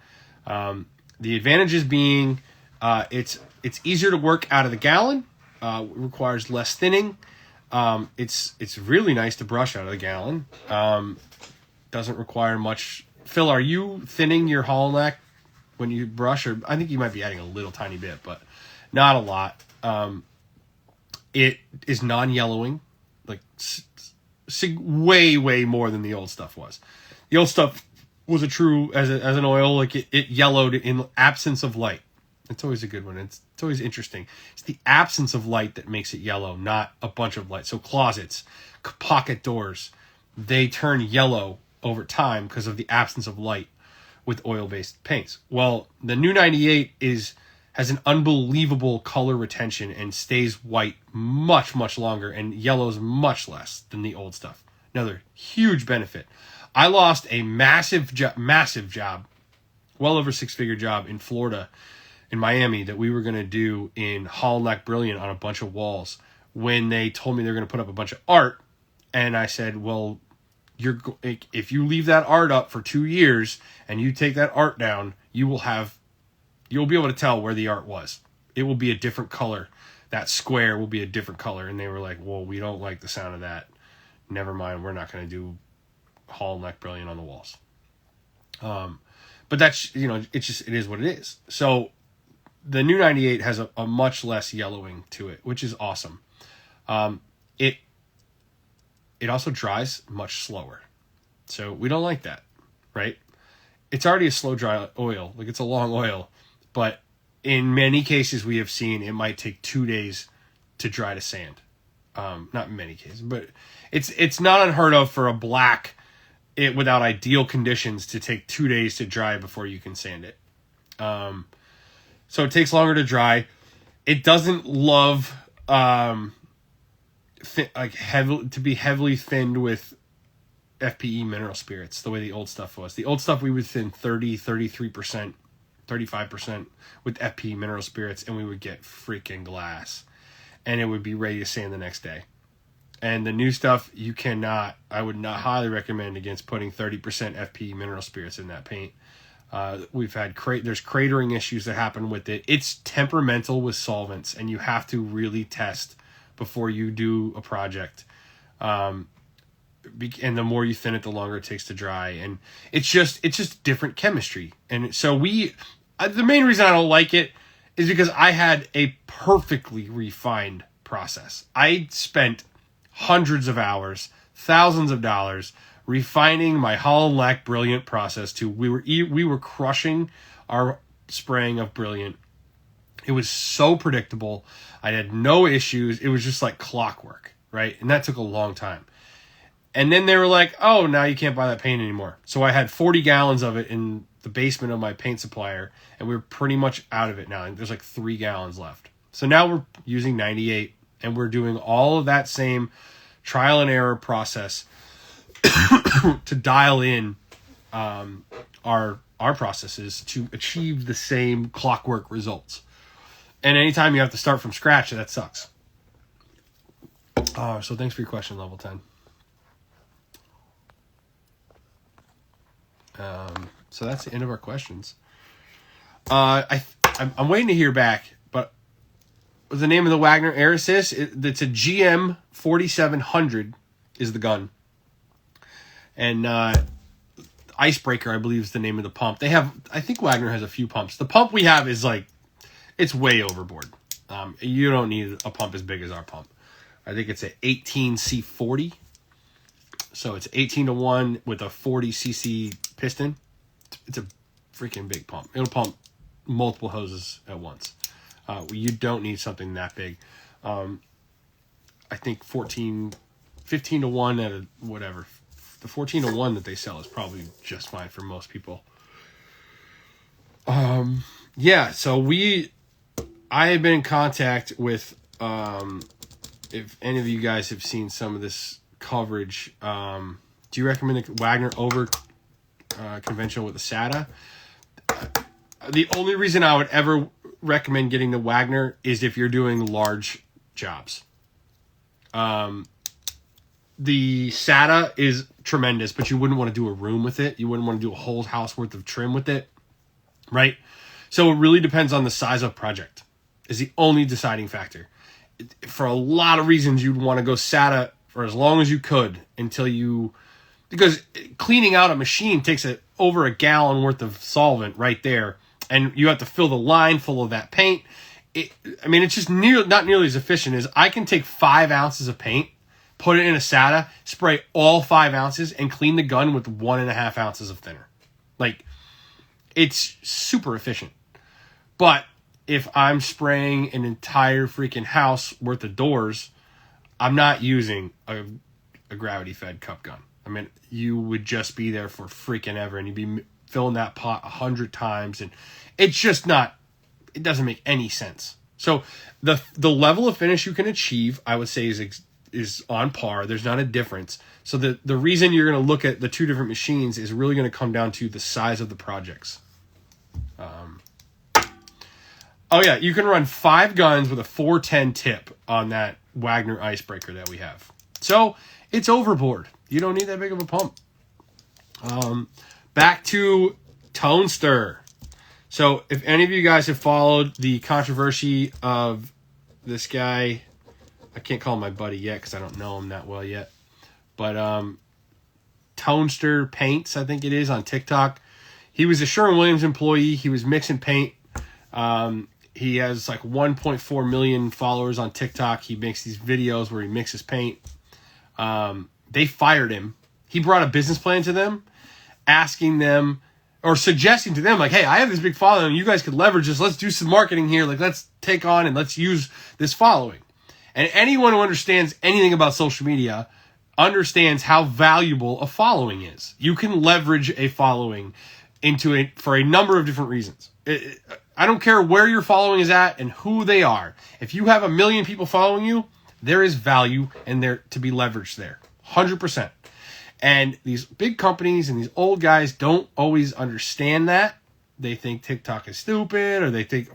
The advantages being, it's easier to work out of the gallon. It requires less thinning. It's really nice to brush out of the gallon. Doesn't require much. Phil, are you thinning your Hall & Lac when you brush? Or I think you might be adding a little tiny bit, but not a lot. It is non-yellowing, like way more than the old stuff was. The old stuff was a true as an oil, like it yellowed in absence of light. It's always a good one. It's always interesting. It's the absence of light that makes it yellow, not a bunch of light. So closets, pocket doors, they turn yellow over time because of the absence of light with oil-based paints. Well, the new 98 has an unbelievable color retention and stays white much longer and yellows much less than the old stuff. Another huge benefit. I lost a massive job, well over six-figure job in Florida, in Miami, that we were going to do in Hall & Lac Brilliant on a bunch of walls when they told me they're going to put up a bunch of art. And I said, well, if you leave that art up for 2 years and you take that art down, you'll be able to tell where the art was. It will be a different color. That square will be a different color. And they were like, well, we don't like the sound of that. Never mind. We're not going to do Hall & Lac Brilliant on the walls. But that's, it is what it is. So the new 98 has a much less yellowing to it, which is awesome. It also dries much slower. So we don't like that, right? It's already a slow dry oil. Like, it's a long oil. But in many cases we have seen it might take 2 days to dry to sand. Not in many cases, but it's not unheard of for a black without ideal conditions to take 2 days to dry before you can sand it. So it takes longer to dry. It doesn't love to be heavily thinned with FPE mineral spirits the way the old stuff was. The old stuff we would thin 30, 33%, 35% with FPE mineral spirits, and we would get freaking glass. And it would be ready to sand the next day. And the new stuff, I would not highly recommend against putting 30% FPE mineral spirits in that paint. We've had there's cratering issues that happen with it. It's temperamental with solvents, and you have to really test before you do a project. And the more you thin it, the longer it takes to dry. And it's just different chemistry. And so the main reason I don't like it is because I had a perfectly refined process. I spent hundreds of hours, thousands of dollars refining my Hall & Lac Brilliant process to we were crushing our spraying of Brilliant. It was so predictable. I had no issues. It was just like clockwork, right? And that took a long time. And then they were like, oh, now you can't buy that paint anymore. So I had 40 gallons of it in the basement of my paint supplier, and we're pretty much out of it now. There's like 3 gallons left. So now we're using 98, and we're doing all of that same trial and error process to dial in our processes to achieve the same clockwork results. And anytime you have to start from scratch, that sucks. So thanks for your question, Level 10. So that's the end of our questions. I'm waiting to hear back, but the name of the Wagner Air Assist, it's a GM 4700 is the gun. And Icebreaker, I believe, is the name of the pump. I think Wagner has a few pumps. The pump we have is like, it's way overboard. You don't need a pump as big as our pump. I think it's an 18C40. So it's 18-to-1 with a 40cc piston. It's a freaking big pump. It'll pump multiple hoses at once. You don't need something that big. I think 15-to-1 at a whatever. The 14-to-1 that they sell is probably just fine for most people. Yeah, so I have been in contact with, if any of you guys have seen some of this coverage, do you recommend the Wagner over conventional with the SATA? The only reason I would ever recommend getting the Wagner is if you're doing large jobs. The SATA is tremendous, but you wouldn't want to do a room with it. You wouldn't want to do a whole house worth of trim with it, right? So it really depends on the size of project is the only deciding factor. For a lot of reasons, you'd want to go SATA for as long as you could because cleaning out a machine takes over a gallon worth of solvent right there, and you have to fill the line full of that paint. It's just not nearly as efficient as I can take 5 ounces of paint, put it in a SATA, spray all 5 ounces, and clean the gun with 1.5 ounces of thinner. Like, it's super efficient. But if I'm spraying an entire freaking house worth of doors, I'm not using a gravity-fed cup gun. You would just be there for freaking ever, and you'd be filling that pot 100 times, and it's just not, it doesn't make any sense. So the level of finish you can achieve, I would say, is on par. There's not a difference. So the reason you're going to look at the two different machines is really going to come down to the size of the projects. Oh yeah, you can run 5 guns with a 410 tip on that Wagner Icebreaker that we have. So it's overboard. You don't need that big of a pump. Back to Tone Stir. So if any of you guys have followed the controversy of this guy, I can't call him my buddy yet because I don't know him that well yet, but Tone Stir Paints, I think it is, on TikTok. He was a Sherwin-Williams employee. He was mixing paint. He has like 1.4 million followers on TikTok. He makes these videos where he mixes paint. They fired him. He brought a business plan to them, asking them or suggesting to them, like, hey, I have this big following. You guys could leverage this. Let's do some marketing here. Like, let's take on and let's use this following. And anyone who understands anything about social media understands how valuable a following is. You can leverage a following for a number of different reasons. I don't care where your following is at and who they are. If you have 1 million people following you, there is value and there to be leveraged there. 100%. And these big companies and these old guys don't always understand that. They think TikTok is stupid, or they think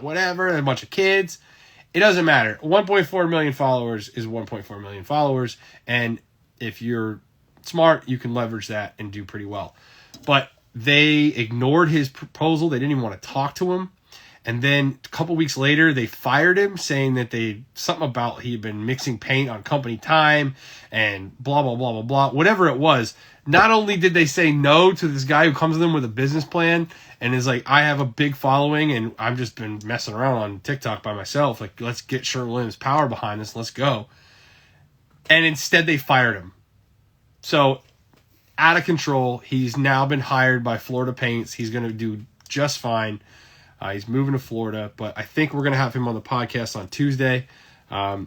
whatever, they're a bunch of kids. It doesn't matter. 1.4 million followers is 1.4 million followers. And if you're smart, you can leverage that and do pretty well. But they ignored his proposal. They didn't even want to talk to him. And then a couple weeks later, they fired him, saying that something about he had been mixing paint on company time and blah, blah, blah, blah, blah. Whatever it was, not only did they say no to this guy who comes to them with a business plan and is like, I have a big following and I've just been messing around on TikTok by myself. Like, let's get Sherwin-Williams power behind this. Let's go. And instead they fired him. So out of control. He's now been hired by Florida Paints. He's going to do just fine. He's moving to Florida, but I think we're going to have him on the podcast on Tuesday. I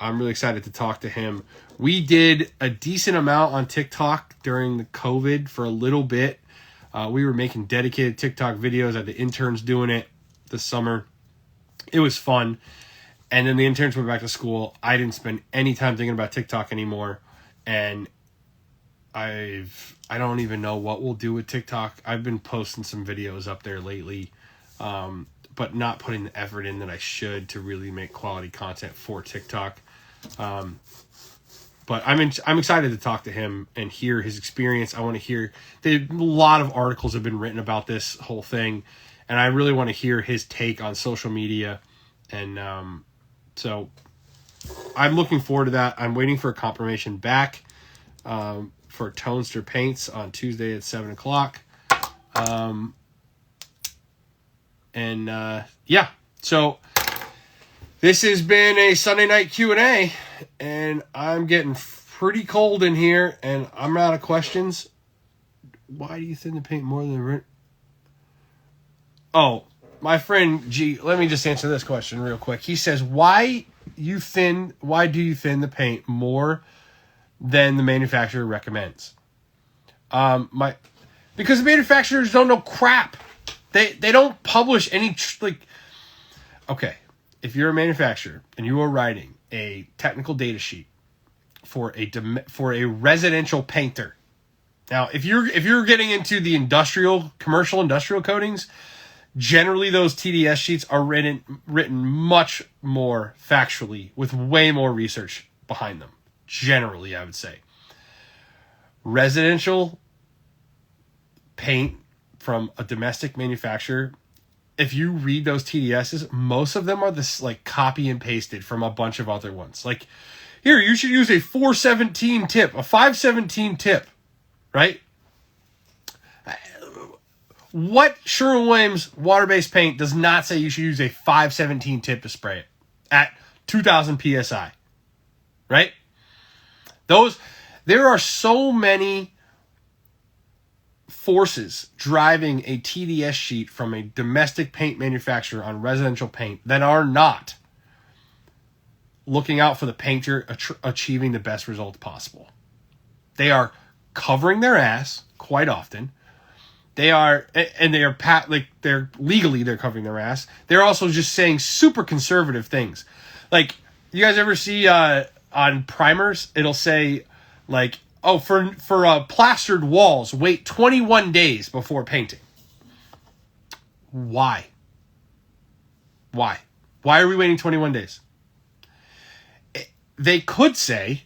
I'm really excited to talk to him. We did a decent amount on TikTok during the COVID for a little bit. We were making dedicated TikTok videos. I had the interns doing it this summer. It was fun. And then the interns went back to school. I didn't spend any time thinking about TikTok anymore. And I don't even know what we'll do with TikTok. I've been posting some videos up there lately, but not putting the effort in that I should to really make quality content for TikTok. But I'm excited to talk to him and hear his experience. I want to hear, a lot of articles have been written about this whole thing, and I really want to hear his take on social media. And so I'm looking forward to that. I'm waiting for a confirmation back for Tonester Paints on Tuesday at 7 o'clock. Yeah, so this has been a Sunday night Q&A, and I'm getting pretty cold in here, and I'm out of questions. Why do you thin the paint more than... Oh, my friend G, let me just answer this question real quick. He says, why do you thin the paint more than the manufacturer recommends? Because the manufacturers don't know crap. They don't publish any okay, if you're a manufacturer and you are writing a technical data sheet for a residential painter. Now, if you're getting into the commercial industrial coatings, generally those TDS sheets are written much more factually with way more research behind them. Generally, I would say. Residential paint from a domestic manufacturer, if you read those TDSs, most of them are this like copy and pasted from a bunch of other ones. Like, here, you should use a 417 tip, a 517 tip, right? What Sherwin-Williams water-based paint does not say you should use a 517 tip to spray it at 2,000 PSI, right? There are so many forces driving a TDS sheet from a domestic paint manufacturer on residential paint that are not looking out for the painter achieving the best result possible. They are covering their ass quite often. They're legally covering their ass. They're also just saying super conservative things. Like, you guys ever see on primers, it'll say like, oh, for plastered walls, wait 21 days before painting. Why? Why are we waiting 21 days? They could say,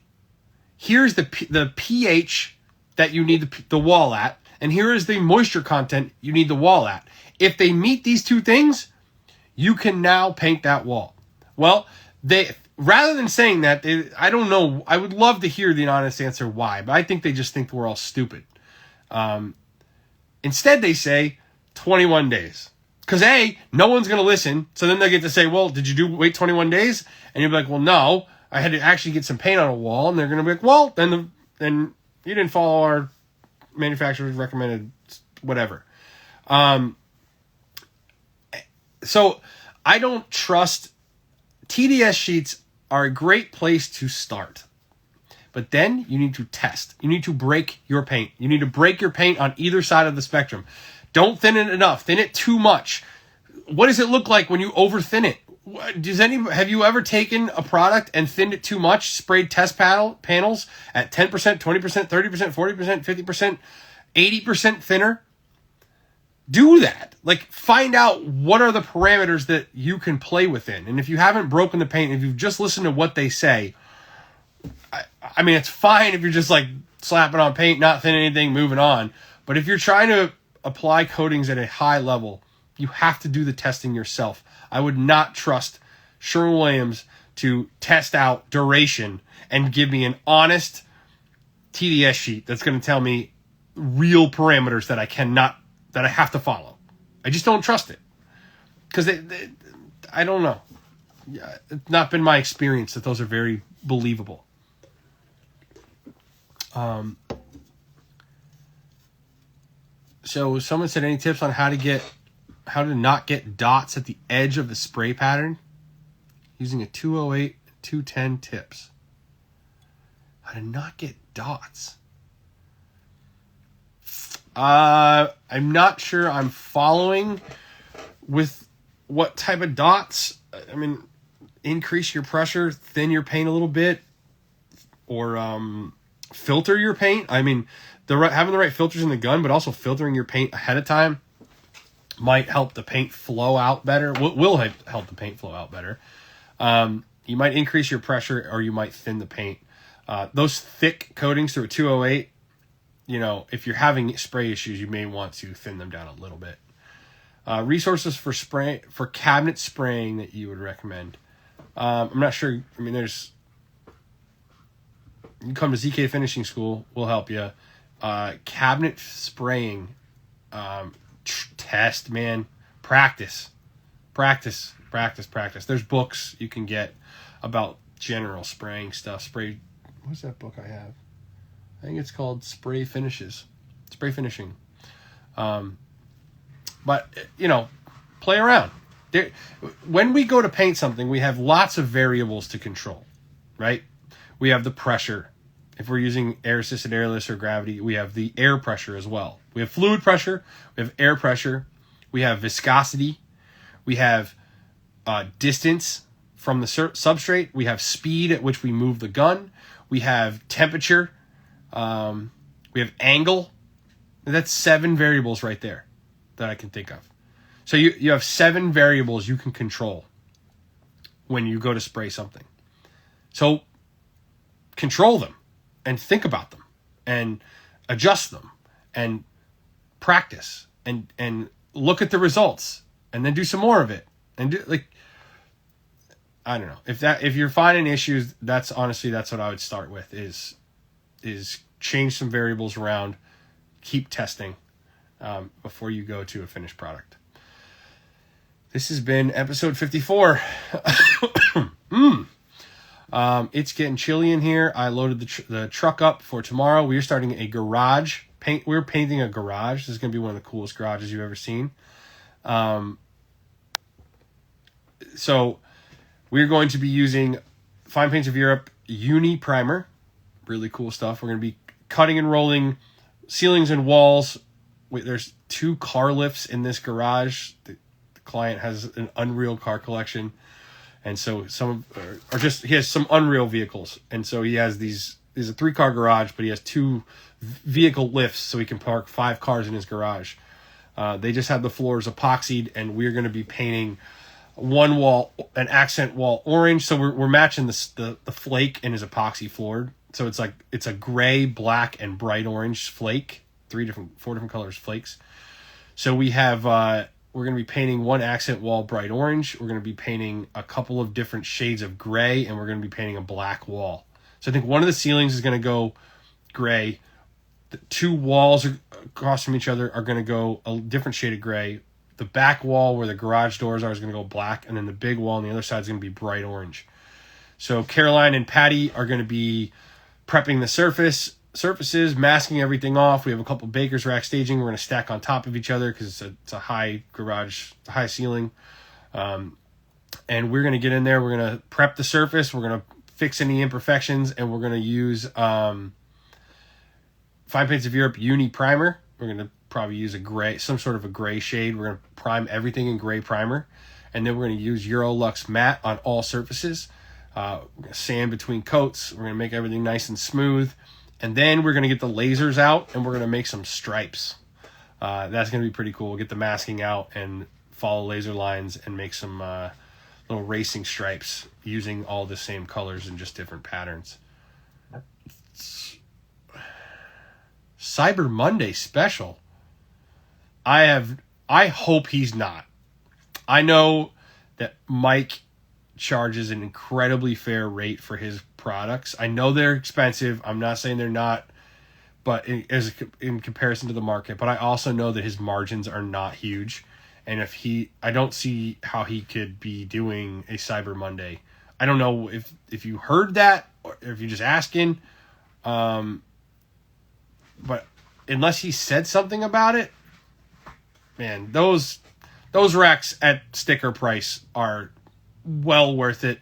here's the pH that you need the wall at, and here is the moisture content you need the wall at. If they meet these two things, you can now paint that wall. Well, rather than saying that, I don't know. I would love to hear the honest answer why, but I think they just think we're all stupid. Instead, they say 21 days. Because no one's going to listen, so then they get to say, well, did you wait 21 days? And you'll be like, well, no, I had to actually get some paint on a wall. And they're going to be like, well, then you didn't follow our manufacturer's recommended whatever. So I don't trust... TDS sheets are a great place to start. But then you need to test. You need to break your paint. You need to break your paint on either side of the spectrum. Don't thin it enough. Thin it too much. What does it look like when you over thin it? Have you ever taken a product and thinned it too much, sprayed test panels at 10%, 20%, 30%, 40%, 50%, 80% thinner? Do that. Like, find out what are the parameters that you can play within. And if you haven't broken the paint, if you've just listened to what they say, I mean, it's fine if you're just like slapping on paint, not thinning anything, moving on. But if you're trying to apply coatings at a high level, you have to do the testing yourself. I would not trust Sherwin-Williams to test out duration and give me an honest TDS sheet that's going to tell me real parameters that I have to follow. I just don't trust it. Because I don't know. It's not been my experience that those are very believable. So someone said, any tips on how to not get dots at the edge of the spray pattern using a 208 210 tips. How to not get dots. I'm not sure I'm following with what type of dots. I mean, increase your pressure, thin your paint a little bit, or filter your paint. I mean, having the right filters in the gun, but also filtering your paint ahead of time might help the paint flow out better. Will help the paint flow out better. You might increase your pressure, or you might thin the paint. Those thick coatings through a 208, if you're having spray issues, you may want to thin them down a little bit. Resources for cabinet spraying that you would recommend. I'm not sure. I mean, you can come to ZK Finishing School. We'll help you. Cabinet spraying. Test, man. Practice. There's books you can get about general spraying stuff. What's that book I have? I think it's called Spray Finishing. But, play around. When we go to paint something, we have lots of variables to control, right? We have the pressure. If we're using air-assisted airless or gravity, we have the air pressure as well. We have fluid pressure. We have air pressure. We have viscosity. We have distance from the substrate. We have speed at which we move the gun. We have temperature. We have angle. That's 7 variables right there that I can think of. So you have 7 variables you can control when you go to spray something. So control them and think about them and adjust them and practice and look at the results and then do some more of it and I don't know. If you're finding issues, that's what I would start with is change some variables around, keep testing before you go to a finished product. This has been episode 54. It's getting chilly in here. I loaded the truck up for tomorrow. We are starting a garage paint. We're painting a garage. This is going to be one of the coolest garages you've ever seen. So we're going to be using Fine Paints of Europe Uni Primer. Really cool stuff. We're going to be cutting and rolling ceilings and walls. There's 2 car lifts in this garage. The client has an Unreal car collection. And so he has some Unreal vehicles. And so he has there's a 3-car garage, but he has 2 vehicle lifts so he can park 5 cars in his garage. They just had the floors epoxied, and we're going to be painting one wall, an accent wall orange. So we're matching the flake in his epoxy floored. So it's a gray, black, and bright orange flake. 4 different colors flakes. So we have, we're going to be painting one accent wall bright orange. We're going to be painting a couple of different shades of gray, and we're going to be painting a black wall. So I think one of the ceilings is going to go gray. The 2 walls across from each other are going to go a different shade of gray. The back wall where the garage doors are is going to go black, and then the big wall on the other side is going to be bright orange. So Caroline and Patty are going to be prepping the surfaces, masking everything off. We have a couple baker's rack staging. We're going to stack on top of each other because it's a high garage, high ceiling. And we're going to get in there. We're going to prep the surface. We're going to fix any imperfections, and we're going to use Fine Paints of Europe Uni Primer. We're going to probably use some sort of a gray shade. We're going to prime everything in gray primer. And then we're going to use Eurolux matte on all surfaces. We're going to sand between coats. We're going to make everything nice and smooth. And then we're going to get the lasers out, and we're going to make some stripes. That's going to be pretty cool. We'll get the masking out and follow laser lines and make some little racing stripes using all the same colors and just different patterns. Cyber Monday special. I hope he's not. I know that Mike charges an incredibly fair rate for his products. I know they're expensive. I'm not saying they're not, but in comparison to the market. But I also know that his margins are not huge, and I don't see how he could be doing a Cyber Monday. I don't know if you heard that or if you're just asking, but unless he said something about it, man, those racks at sticker price are well worth it.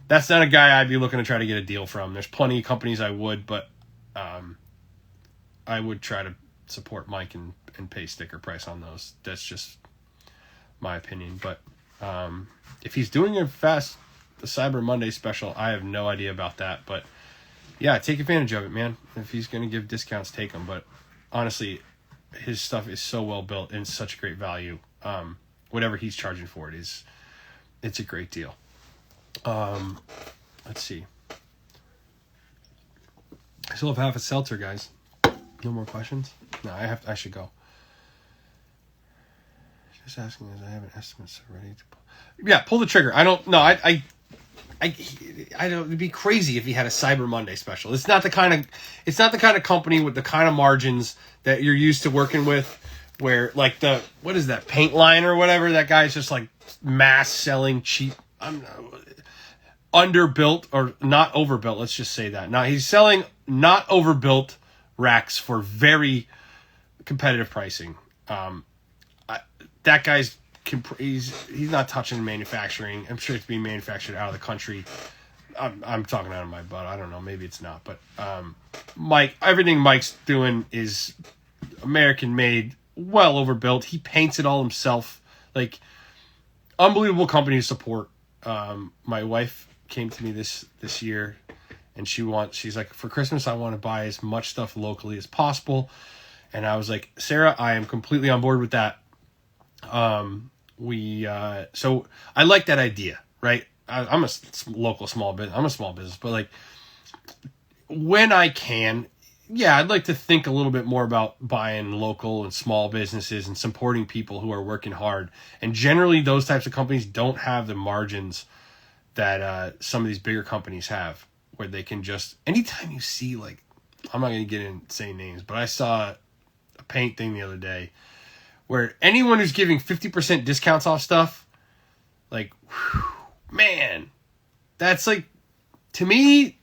that's not a guy I'd be looking to try to get a deal from. There's plenty of companies I would, but I would try to support Mike and pay sticker price on those. That's just my opinion. But if he's doing the Cyber Monday special, I have no idea about that. But yeah, take advantage of it, man. If he's going to give discounts, take them. But honestly, his stuff is so well built and such great value. Whatever he's charging for it's a great deal. Let's see. I still have half a seltzer, guys. No more questions? No, I should go. Just asking as I have an estimate so ready to pull. Yeah, pull the trigger. I don't know. I don't. It'd be crazy if he had a Cyber Monday special. It's not the kind of company with the kind of margins that you're used to working with, where like what is that, paint line or whatever? That guy's just like mass selling cheap. Underbuilt or not overbuilt. Let's just say that. Now he's selling not overbuilt racks for very competitive pricing. That guy's he's not touching manufacturing. I'm sure it's being manufactured out of the country. I'm talking out of my butt. I don't know. Maybe it's not. But everything Mike's doing is American made, well overbuilt. He paints it all himself. Like, unbelievable company to support. My wife came to me this year, and she's like, for Christmas I want to buy as much stuff locally as possible. And I was like, Sarah, I am completely on board with that. So I like that idea, right? I'm a local small business. I'm a small business, but like, when I can, yeah, I'd like to think a little bit more about buying local and small businesses and supporting people who are working hard. And generally those types of companies don't have the margins that some of these bigger companies have, where they can just, anytime you see, like, I'm not going to get in saying names, but I saw a paint thing the other day where anyone who's giving 50% discounts off stuff, like, whew, man, that's like, to me,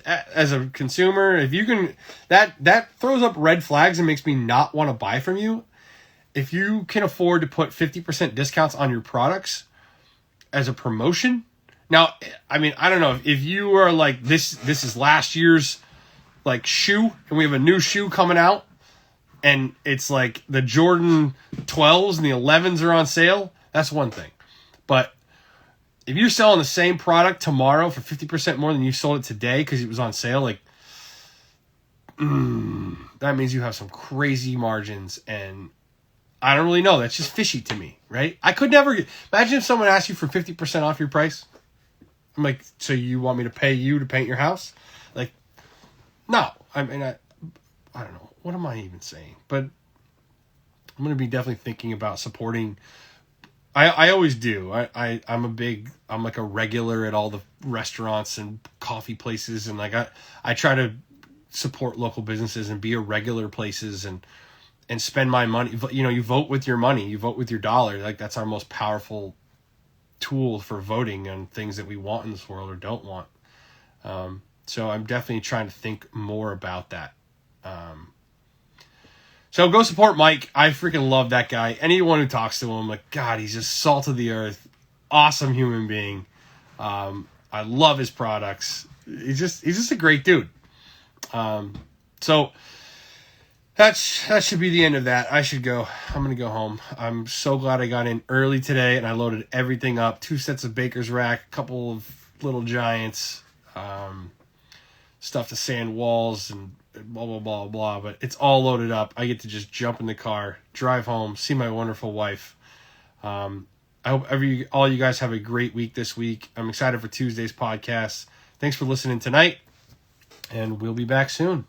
as a consumer, if you can, that throws up red flags and makes me not want to buy from you. If you can afford to put 50% discounts on your products as a promotion. Now, I mean, I don't know if you are like, this is last year's like shoe, and we have a new shoe coming out, and it's like the Jordan 12s and the 11s are on sale. That's one thing. But if you're selling the same product tomorrow for 50% more than you sold it today because it was on sale, like, that means you have some crazy margins, and I don't really know. That's just fishy to me, right? I could never imagine if someone asked you for 50% off your price. I'm like, so you want me to pay you to paint your house? Like, no. I mean, I don't know. What am I even saying? But I'm going to be definitely thinking about supporting. I always do. I'm like a regular at all the restaurants and coffee places, and like I try to support local businesses and be a regular places and spend my money. You know, you vote with your money, you vote with your dollar. Like, that's our most powerful tool for voting on things that we want in this world or don't want. So I'm definitely trying to think more about that. So go support Mike. I freaking love that guy. Anyone who talks to him, like, God, he's just salt of the earth. Awesome human being. I love his products. He's just a great dude. So that should be the end of that. I should go. I'm going to go home. I'm so glad I got in early today and I loaded everything up. 2 sets of Baker's Rack, a couple of Little Giants, stuff to sand walls and blah, blah, blah, blah. But it's all loaded up. I get to just jump in the car, drive home, see my wonderful wife. I hope all you guys have a great week this week. I'm excited for Tuesday's podcast. Thanks for listening tonight, and we'll be back soon.